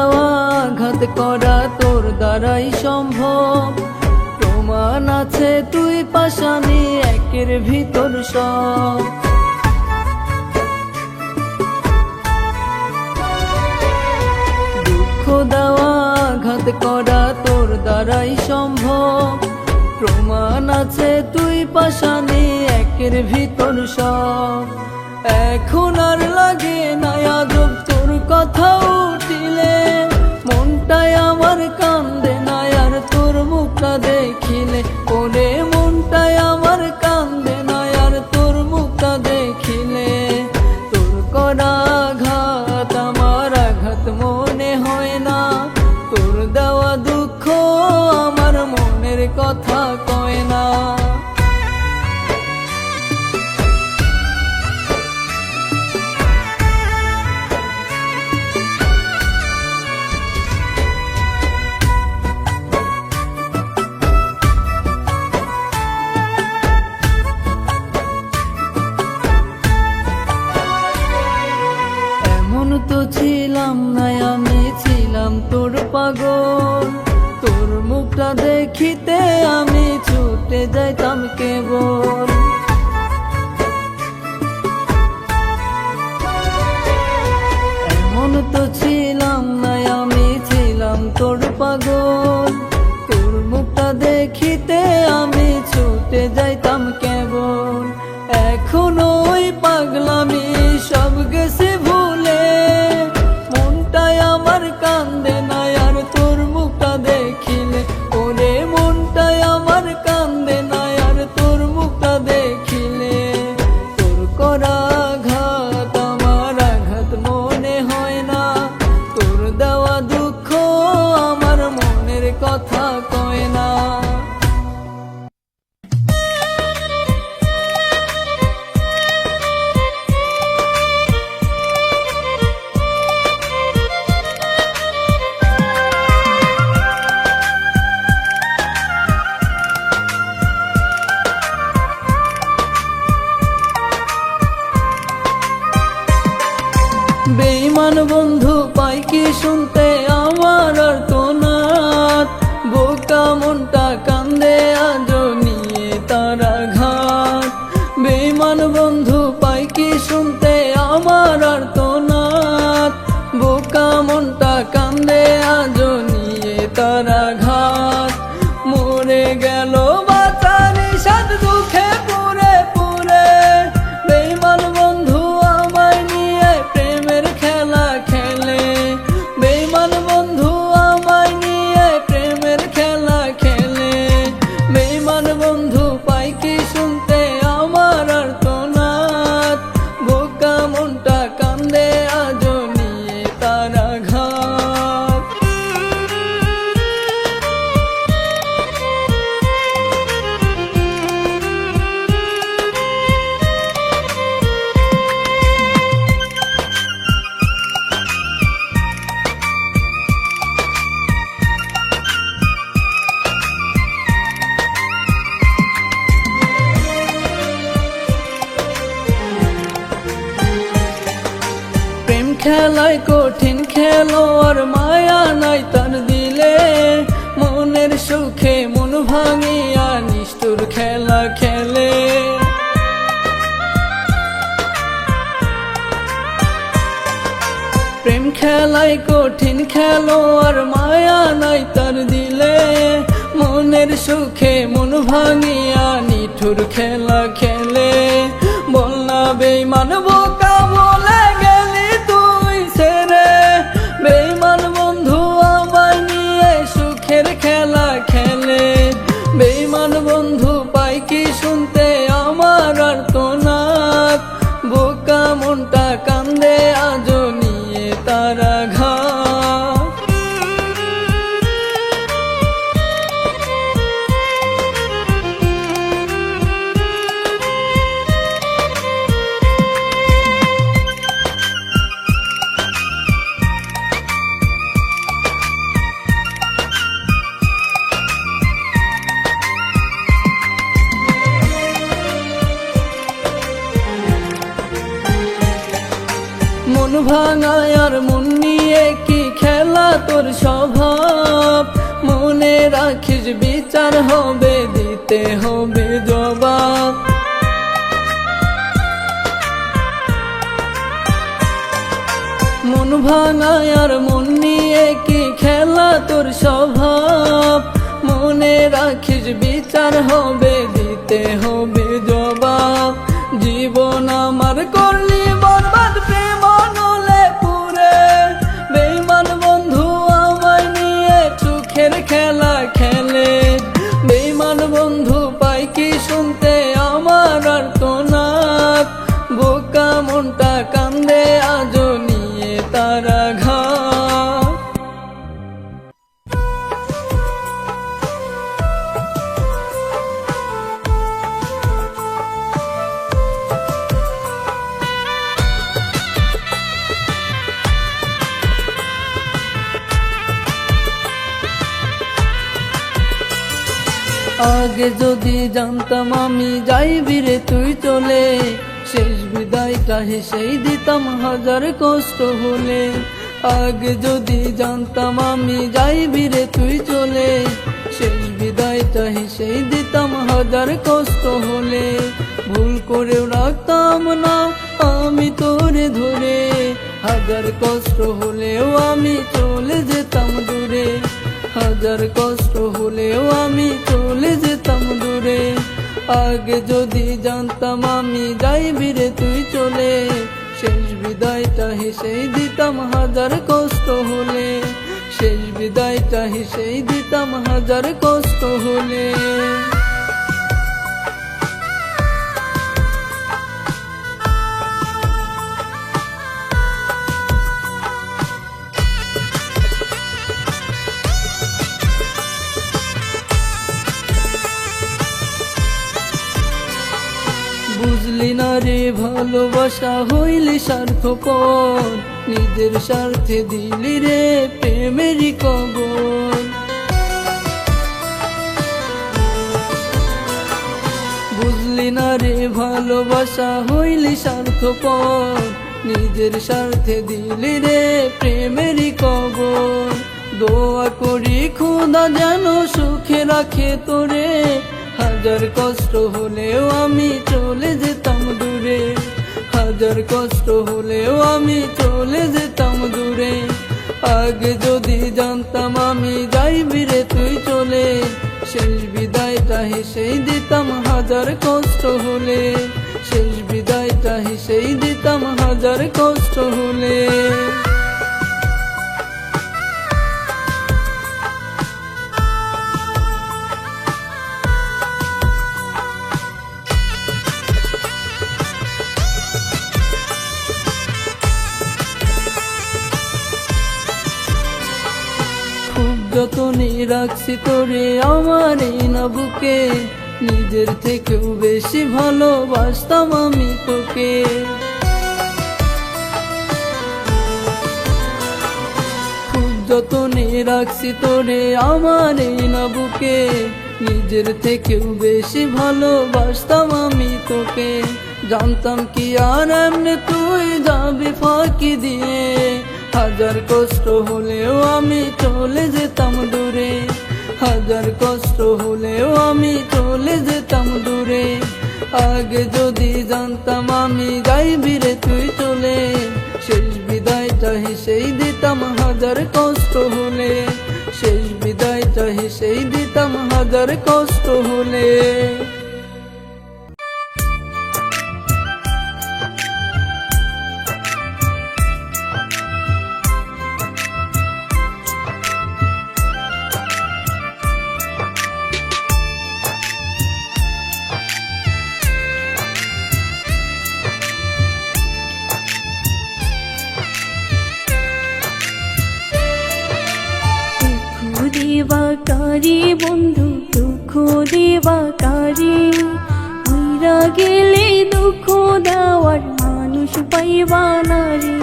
দেওয়া আঘাত করা তোর দ্বারাই সম্ভব, প্রমাণ আছে তুই পাষাণী একের ভিতর সব। দুঃখ দেওয়া আঘাত করা তোর দ্বারাই সম্ভব, প্রমাণ আছে তুই পাষাণী একের ভিতর সব। এখন আর লাগে না আজব তোর কথা উঠিলে, মনটাই আমার কান্দে না আর তোর মুখটা দেখিলে। ওরে মনটাই আমার কান্দে না আর তোর মুখটা দেখিলে। তোর করা আঘাত আমার আঘাত মনে হয় না, তোর দেওয়া দুঃখ আমার মনের কথা কয় না। এমন তো ছিলাম না আমি, ছিলাম তোর পাগল। তোর মুখটা দেখিতে আমি ছুটে যাইতাম কেবল। এমন তো ছিলাম না আমি, ছিলাম তোর পাগল। তোর মুখটা দেখিতে আমি ছুটে যাইতাম কেবল। এখনো ওই পাগলামি সব গেছে ভুলে, মনটাই আমার কান্দে না আর তোর মুখটা দেখিলে। ওরে মনটাই আমার কান্দে না আর তোর মুখটা দেখিলে। তোর করা আঘাত আমার আঘাত মনে হয় না, তোর দেওয়া দুঃখ আমার মনের কথা কয় না। বেঈমান বন্ধু পাই কি শুনতে আমার আর্তনাদ, বোকা মনটা কান্দে আজ নিয়ে তার আঘাত। বেঈমান বন্ধু পাই কি শুনতে আমার আর্তনাদ, বোকা মনটা কান্দে আজ নিয়ে তার আঘাত। মরে গেল বাতারি সাত দুঃখে পুরে পুরে, বেঈমান বন্ধু আমায় নিয়ে প্রেমের খেলা খেলে। বেঈমান বন্ধু আমায় নিয়ে প্রেমের খেলা খেলে। বেঈমান বন্ধু পাই কি শুনতে আমার আর্তনাদ, বোকা মনটা কান্দে আজ নিয়ে তার আঘাত। প্রেম খেলায় কঠিন খেলো আর মায়া নাই তার দিলে, মনের সুখে মন ভাঙিয়া নিষ্ঠুর খেলা খেলে। প্রেম খেলায় কঠিন খেলো আর মায়া নাই তার দিলে, মনের সুখে মন ভাঙিয়া নিঠুর খেলা খেলে। বল না বেঈমান বোকা বলে গেলি তুই ছেড়ে, বেঈমান বন্ধু আমায় নিয়ে সুখের খেলা খেলে। বেঈমান বন্ধু পাই কি শুনতে আমার আর্তনাদ, বোকা মনটা কান্দে আজ নিয়ে তার আঘাত। মন ভাঙায় আর মন নিয়ে কি খেলা স্বভাব, মনে রাখিস বিচার হবে, দিতে হবে জবাব। মন ভাঙায় আর মন নিয়ে কি খেলা তোর স্বভাব, মনে রাখিস বিচার হবে, দিতে হবে জবাব। জীবন আমার করলি বরবাদ, প্রেম নলে পুরে, বেঈমান বন্ধু আমায় নিয়ে সুখের খেলা খেলে। বেঈমান বন্ধু পাই কি শুনতে আমার আর্তনাদ, বোকা মনটা কান্দে আজও নিয়ে তারা ঘাট। আগে যদি জানতাম আমি যাইবি রে তুই চলে, শেষ বিদায়টা হেসেই দিতাম হাজার কষ্ট হলে। আগে যদি জানতাম আমি যাইবি রে তুই চলে, শেষ বিদায়টা হেসেই দিতাম হাজার কষ্ট হলে। ভুল করেও রাখতাম না আমি তোরে ধরে, হাজার কষ্ট হলেও আমি চলে যেতাম দূরে, হাজার কষ্ট হলেও আমি চলে যেতাম দূরে। আগে যদি জানতাম আমি যাইবি রে তুই চলে, শেষ বিদায়টা হেসেই দিতাম হাজার কষ্ট হলে, শেষ বিদায়টা হেসেই দিতাম হাজার কষ্ট হলে। বুঝলি না রে ভালোবাসা হইলি স্বার্থপর, নিজের স্বার্থে দিলি রে প্রেমেরই কবর। বুঝলি না রে ভালোবাসা হইলি স্বার্থপর, নিজের স্বার্থে দিলি রে প্রেমেরই কবর। দোয়া করি খোদা যেন সুখে রাখে তোরে, হাজার কষ্ট হলেও আমি চলে যেতাম দূরে, হাজার কষ্ট হলেও আমি চলে যেতাম দূরে। আগে যদি জানতাম আমি যাইবি রে তুই চলে, শেষ বিদায়টা হেসেই দিতাম হাজার কষ্ট হলে, শেষ বিদায়টা হেসেই দিতাম হাজার কষ্ট হলে। যতনে রাখছি তোরে আমার এই না বুকে, নিজের থেকেও বেশি ভালোবাসতাম আমি তোকে। খুব যতনে রাখছি তোরে আমার এই না বুকে, নিজের থেকেও বেশি ভালোবাসতাম আমি তোকে। জানতাম কি আর এমনি তুই যাবি ফাঁকি দিয়ে, হাজার কষ্ট হলেও আমি চলে যেতাম দূরে, হাজার কষ্ট হলেও আমি চলে যেতাম দূরে। আগে যদি জানতাম আমি যাইবি রে তুই চলে, শেষ বিদায়টা হেসেই দিতাম হাজার কষ্ট হলে, শেষ বিদায়টা হেসেই দিতাম হাজার কষ্ট হলে। দেবাকারী বন্ধু দুঃখ দেবাকারী, মইরা গেলে দুঃখ দেওয়ার মানুষ পাইবা না রে।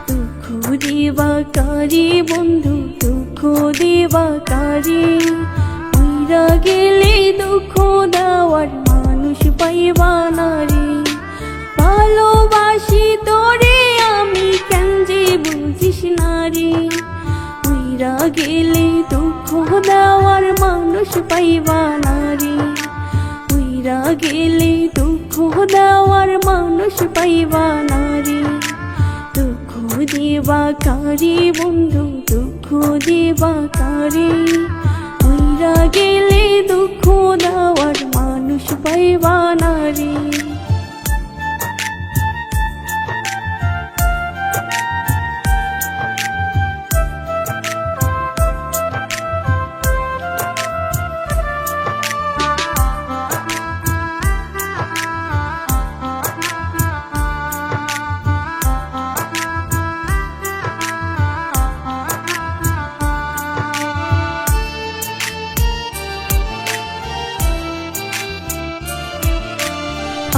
দুঃখ দেবাকারী বন্ধু দুঃখ দেবাকারী, মইরা গেলে দুঃখ দেওয়ার মানুষ পাইবা না রে। ভালোবাসি তোরে আমি কেন যে বুঝিস না রে, উইরা গেলে দুঃখ দেওয়ার মানুষ পাইবা না রে, উইরা গেলে দুঃখ দেওয়ার মানুষ পাইবা না রে। দুঃখ দেবা কারে বন্ধু, দুঃখ দেবা কারে, উইরা গেলে দুঃখ দেওয়ার মানুষ পাইবা না রে।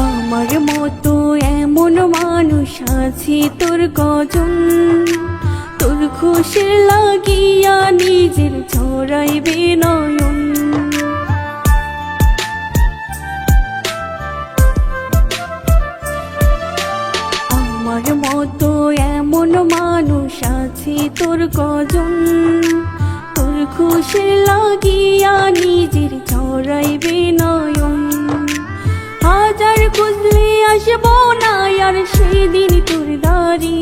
আমার মতো এমন মানুষ আছে তোর কজন, তোর খুশির লাগিয়া নিজের ছড়াইবে নয়ন। আমার মতো এমন মানুষ আছে তোর কজন, তোর খুশির লাগিয়া নিজের ছড়াইবে নয়ন। হাজার খুঁজলে আসবো না আর সেদিন তোর দাঁড়ি,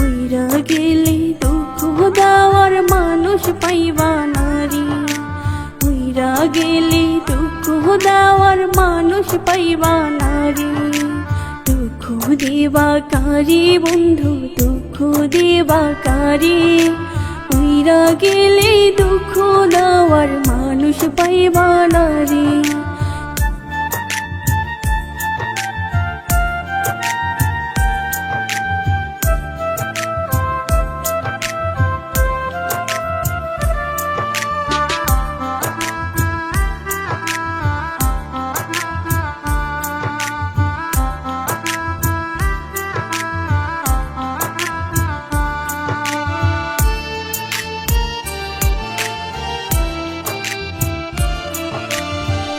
উইরা গেলে দুঃখ দেওয়ার মানুষ পাইবা না রে, উইরা গেলে দুঃখ দেওয়ার মানুষ পাইবা না রে। দুঃখ দেবা কারে বন্ধু, দুঃখ দেবা কারে, উইরা গেলে দুঃখ দেওয়ার মানুষ পাইবা না রে।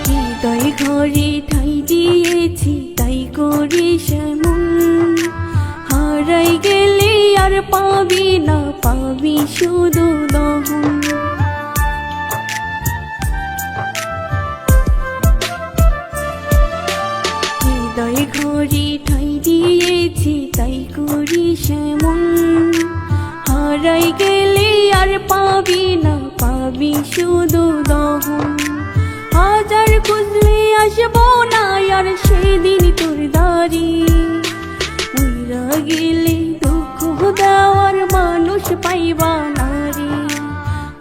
হৃদয় ঘরে ঠাই দিয়েছি তাই করি সেমন, হারাই গেলে আর পাবি না, পাবি শুধু দহন। হৃদয় ঘরে ঠাই দিয়েছি তাই করি সেমন, হারাই গেলে আর পাবি না, পাবি শুধু দহন। হাজার খুঁজলে আসবো না আর সেদিন তোর দাঁড়ি, উইরা গেলে দুঃখ দেওয়ার মানুষ পাইবা না রে,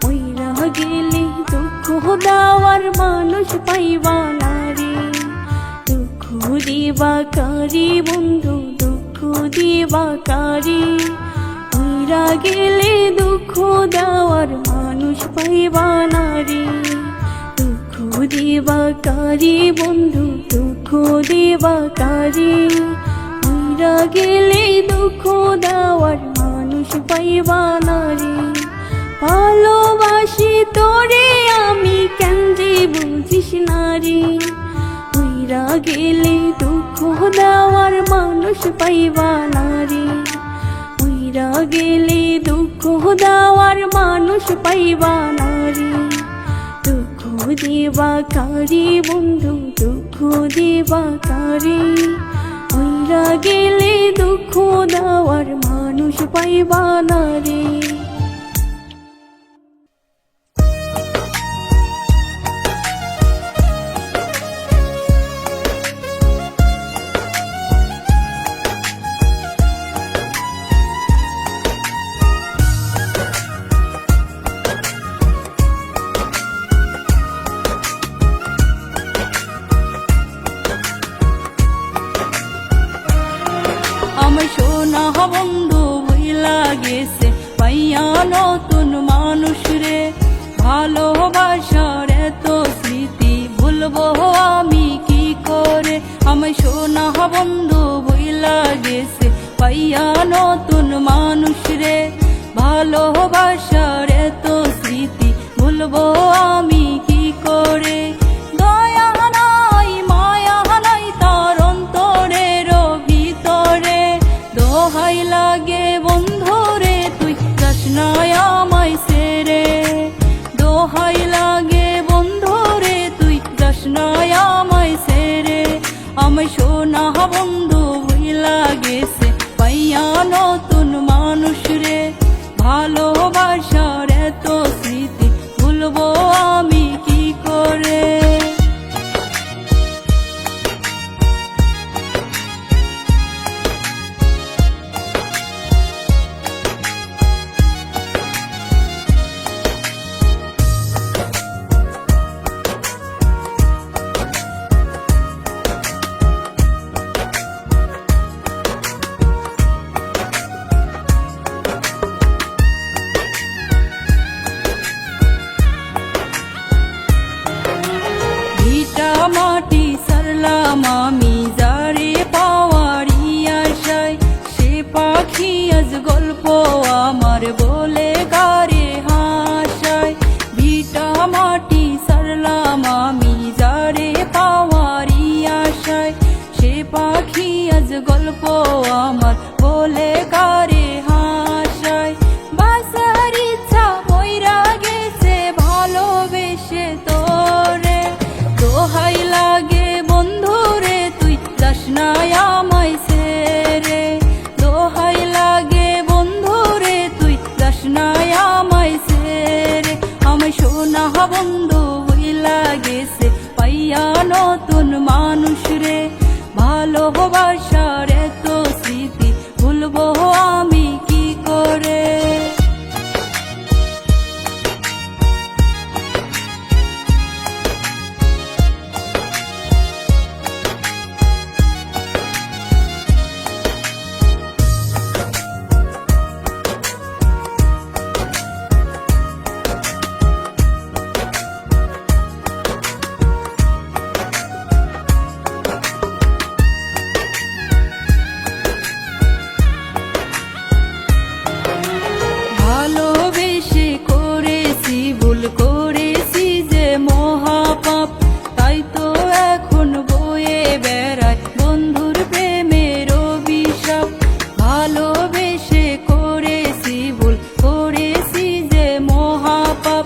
উইরা গেলে দুঃখ দেওয়ার মানুষ পাইবা না রে। দুঃখ দেবা কারে বন্ধু, দুঃখ দেবা কারে, উইরা গেলে দুঃখ দেওয়ার মানুষ পাইবা না রে। দুঃখ দেবা কারে বন্ধু, দুঃখ দেবা কারে, উইরা গেলে দুঃখ দেওয়ার মানুষ পাইবা না রে। ভালোবাসি তোরে আমি কেন যে বুঝিস না রে, উইরা গেলে দুঃখ দেওয়ার মানুষ পাইবা না রে, উইরা গেলে দুঃখ দেওয়ার মানুষ পাইবা না রে। দুঃখ দেবা কারে বন্ধু, দুঃখ দেবা কারে, উইরা গেলে দুঃখ দেওয়ার মানুষ পাইবা না রে। আমার সোনা বন্ধু ভুইলা গেছে পাইয়া নতুন মানুষ রে, ভালোবাসার এত স্মৃতি ভুলবো আমি কি করে। আমার সোনা বন্ধু ভুইলা গেছে পাইয়া নতুন মানুষ রে, ভালোবাসার এত স্মৃতি ভুলবো আমি কি করে। দয়া নাই মায়া নাই তার অন্তরের ভিতরে, দোহাই লাগে বন্ধুরে তুই যাস না আমায় আমায় সেরে। দোহাই লাগে বন্ধুরে তুই যাস না আমায় সেরে, আমায় সোনা বন্ধু ভুইলা গেছে পাইয়া নতুন মানুষ রে। ভালোবাসার এত স্মৃতি ভুলবো আমি কি করে। মাটি সারলাম আমি যারে পাওয়ারি আশায়, সে পাখি আজ গল্প আমার বলে গারে হাসায়। ভিটা মাটি সারলাম আমি যারে পাওয়ারি আশায়, সে পাখি আজ গল্প আমার বলে গারে হাসায়। বাসার ইচ্ছা মইরা গেছে ভালোবেসে তোরে। দোহাই লাগে বন্ধুরে তুই যাস না আমায় সেরে। দোহাই লাগে বন্ধুরে তুই যাস না আমায় সেরে, আমায় সোনা বন্ধু ভুইলা গেছে পাইয়া নতুন মানুষ রে। ভালোবাসার এত স্মৃতি ভুলবো আমি কি করে। ভালোবেসে করেছি ভুল করেছি যে মহাপাপ, তাই তো এখন বয়ে বেড়ায় বন্ধুর প্রেমের অভিশাপ। ভালোবেসে করেছি ভুল করেছি যে মহাপাপ,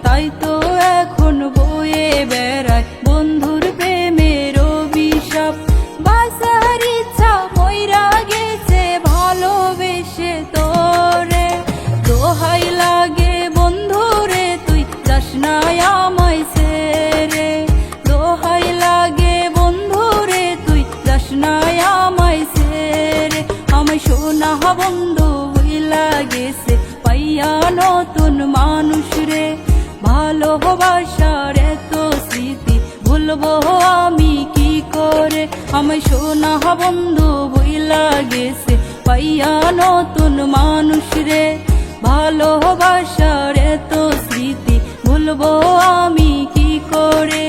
তাই তো এখন বয়ে বেড়ায় বন্ধুর প্রেমের অভিশাপ। বাসার ইচ্ছা মইরা গেছে ভালোবেসে তোরে। দোহাই লাগে বন্ধুরে তুই যাস না আমায় সেরে। দোহাই লাগে বন্ধুরে তুই যাস না আমায় সেরে, আমায় সোনা বন্ধু ভুইলা গেছে পাইয়া নতুন মানুষ রে। ভালোবাসার এত স্মৃতি ভুলবো আমি কি করে। আমায় সোনা বন্ধু ভুইলা গেছে পাইয়া নতুন মানুষ রে। ভালোবাসার এত স্মৃতি ভুলবো আমি কি করে।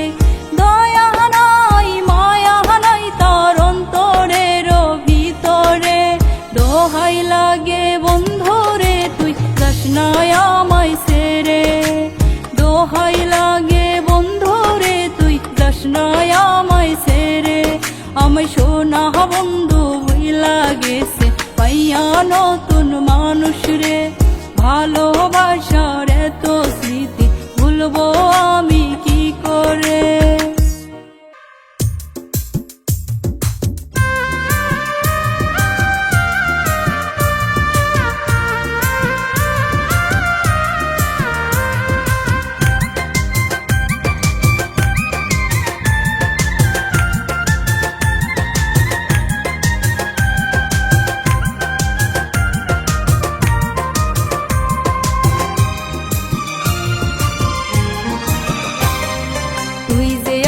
দয়া নাই মায়া নাই তার অন্তরের ভিতরে। দোহাই লাগে বন্ধুরে তুই যাস না আমায় সেরে। দোহাই লাগে বন্ধুরে তুই যাস না আমায় সেরে, আমায় সোনা বন্ধু ভুইলা গেছে পাইয়া নতুন মানুষ রে। ভালোবাসার এত স্মৃতি ভুলবো আমি কি করে।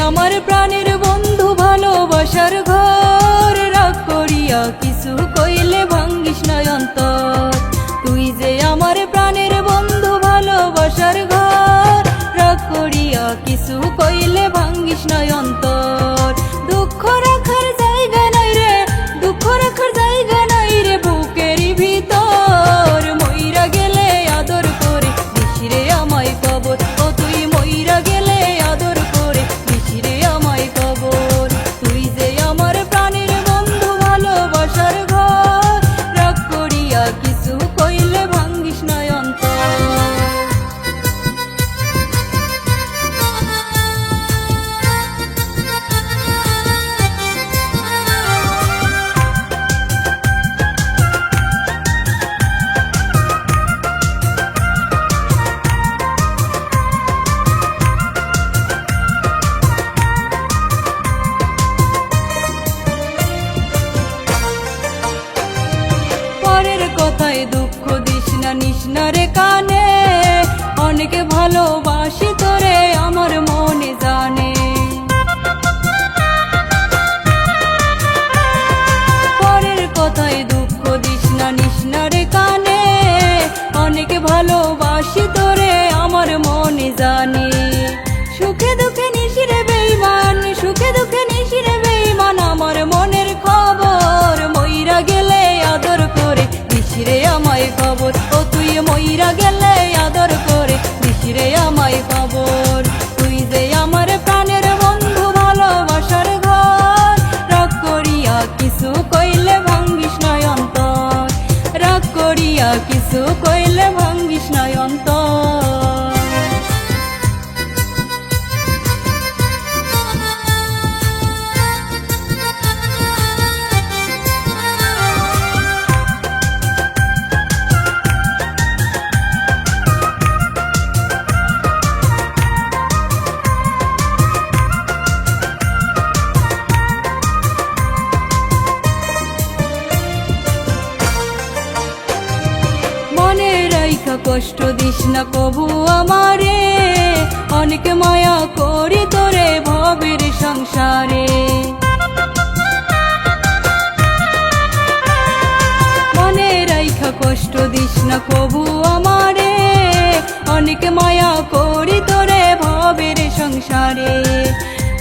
আমার প্রাণের বন্ধু ভালোবাসার ঘর, রাগ করিয়া কিছু কইলে ভাঙ্গিস না অন্তর। তুই যে আমার প্রাণের বন্ধু ভালোবাসার ঘর, রাগ করিয়া কিছু কইলে ভাঙ্গিস না অন্তর। দুঃখ রাখার জায়গা নাই রে, দুঃখ রাখার জায়গা নাই রে বুকের ভিতর। মইরা গেলে আদর করে দিশিরে আমায় কবর, ও তুই মইরা গেলে আদর করে দিশিরে আমায় কবর। তুই যে আমার প্রাণের বন্ধু ভালোবাসার ঘর, নিস না রে কানে, অনেক ভালোবাসি তোরে আমার মনে জানে। পরের কথায় দুঃখ দিস না নিস না রে কানে, অনেক ভালোবাসি তোরে আমার মনে জানে। সুখে দুঃখে নিশিরে বেঈমান, সুখে দুঃখে নিশিরে বেঈমান, আমার মনের খবর মইরা গেলে আদর করে দিশিরে আমায় খবর। ও তুই মইরা গেলে আদর করে দিশিরে আমায় খবর। তুই যে আমার প্রাণের বন্ধু ভালোবাসার ঘর, রাগ করিয়া কিছু কইলে ভাঙ্গিস না অন্তর, রাগ করিয়া কিছু কইলে ভাঙ্গিস না অন্তর। মনে রাইখা কষ্ট দিস না কবু আমারে, অনেক মায়া করি তোরে ভবের সংসারে। মনে রাইখা কষ্ট দিস না কবু আমারে, অনেক মায়া করি তোরে ভবের সংসারে।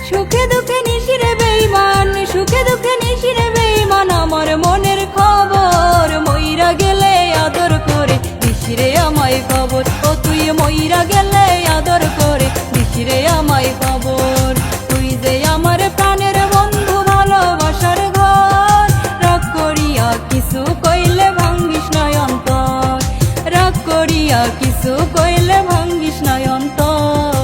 সুখে দুঃখে নিশিরে বেঈমান, সুখে দুঃখে নিশিরে বেঈমান, আমার মনের খবর মইরা গেলে আদর করে দিশিরে আমায় খবর। ও তুই মইরা গেলে আদর করে দিশিরে আমায় খবর। তুই যে আমার প্রাণের বন্ধু ভালোবাসার ঘর, রাগ করিয়া কিছু কইলে ভাঙ্গিস না অন্তর, রাগ করিয়া কিছু কইলে ভাঙ্গিস না অন্তর।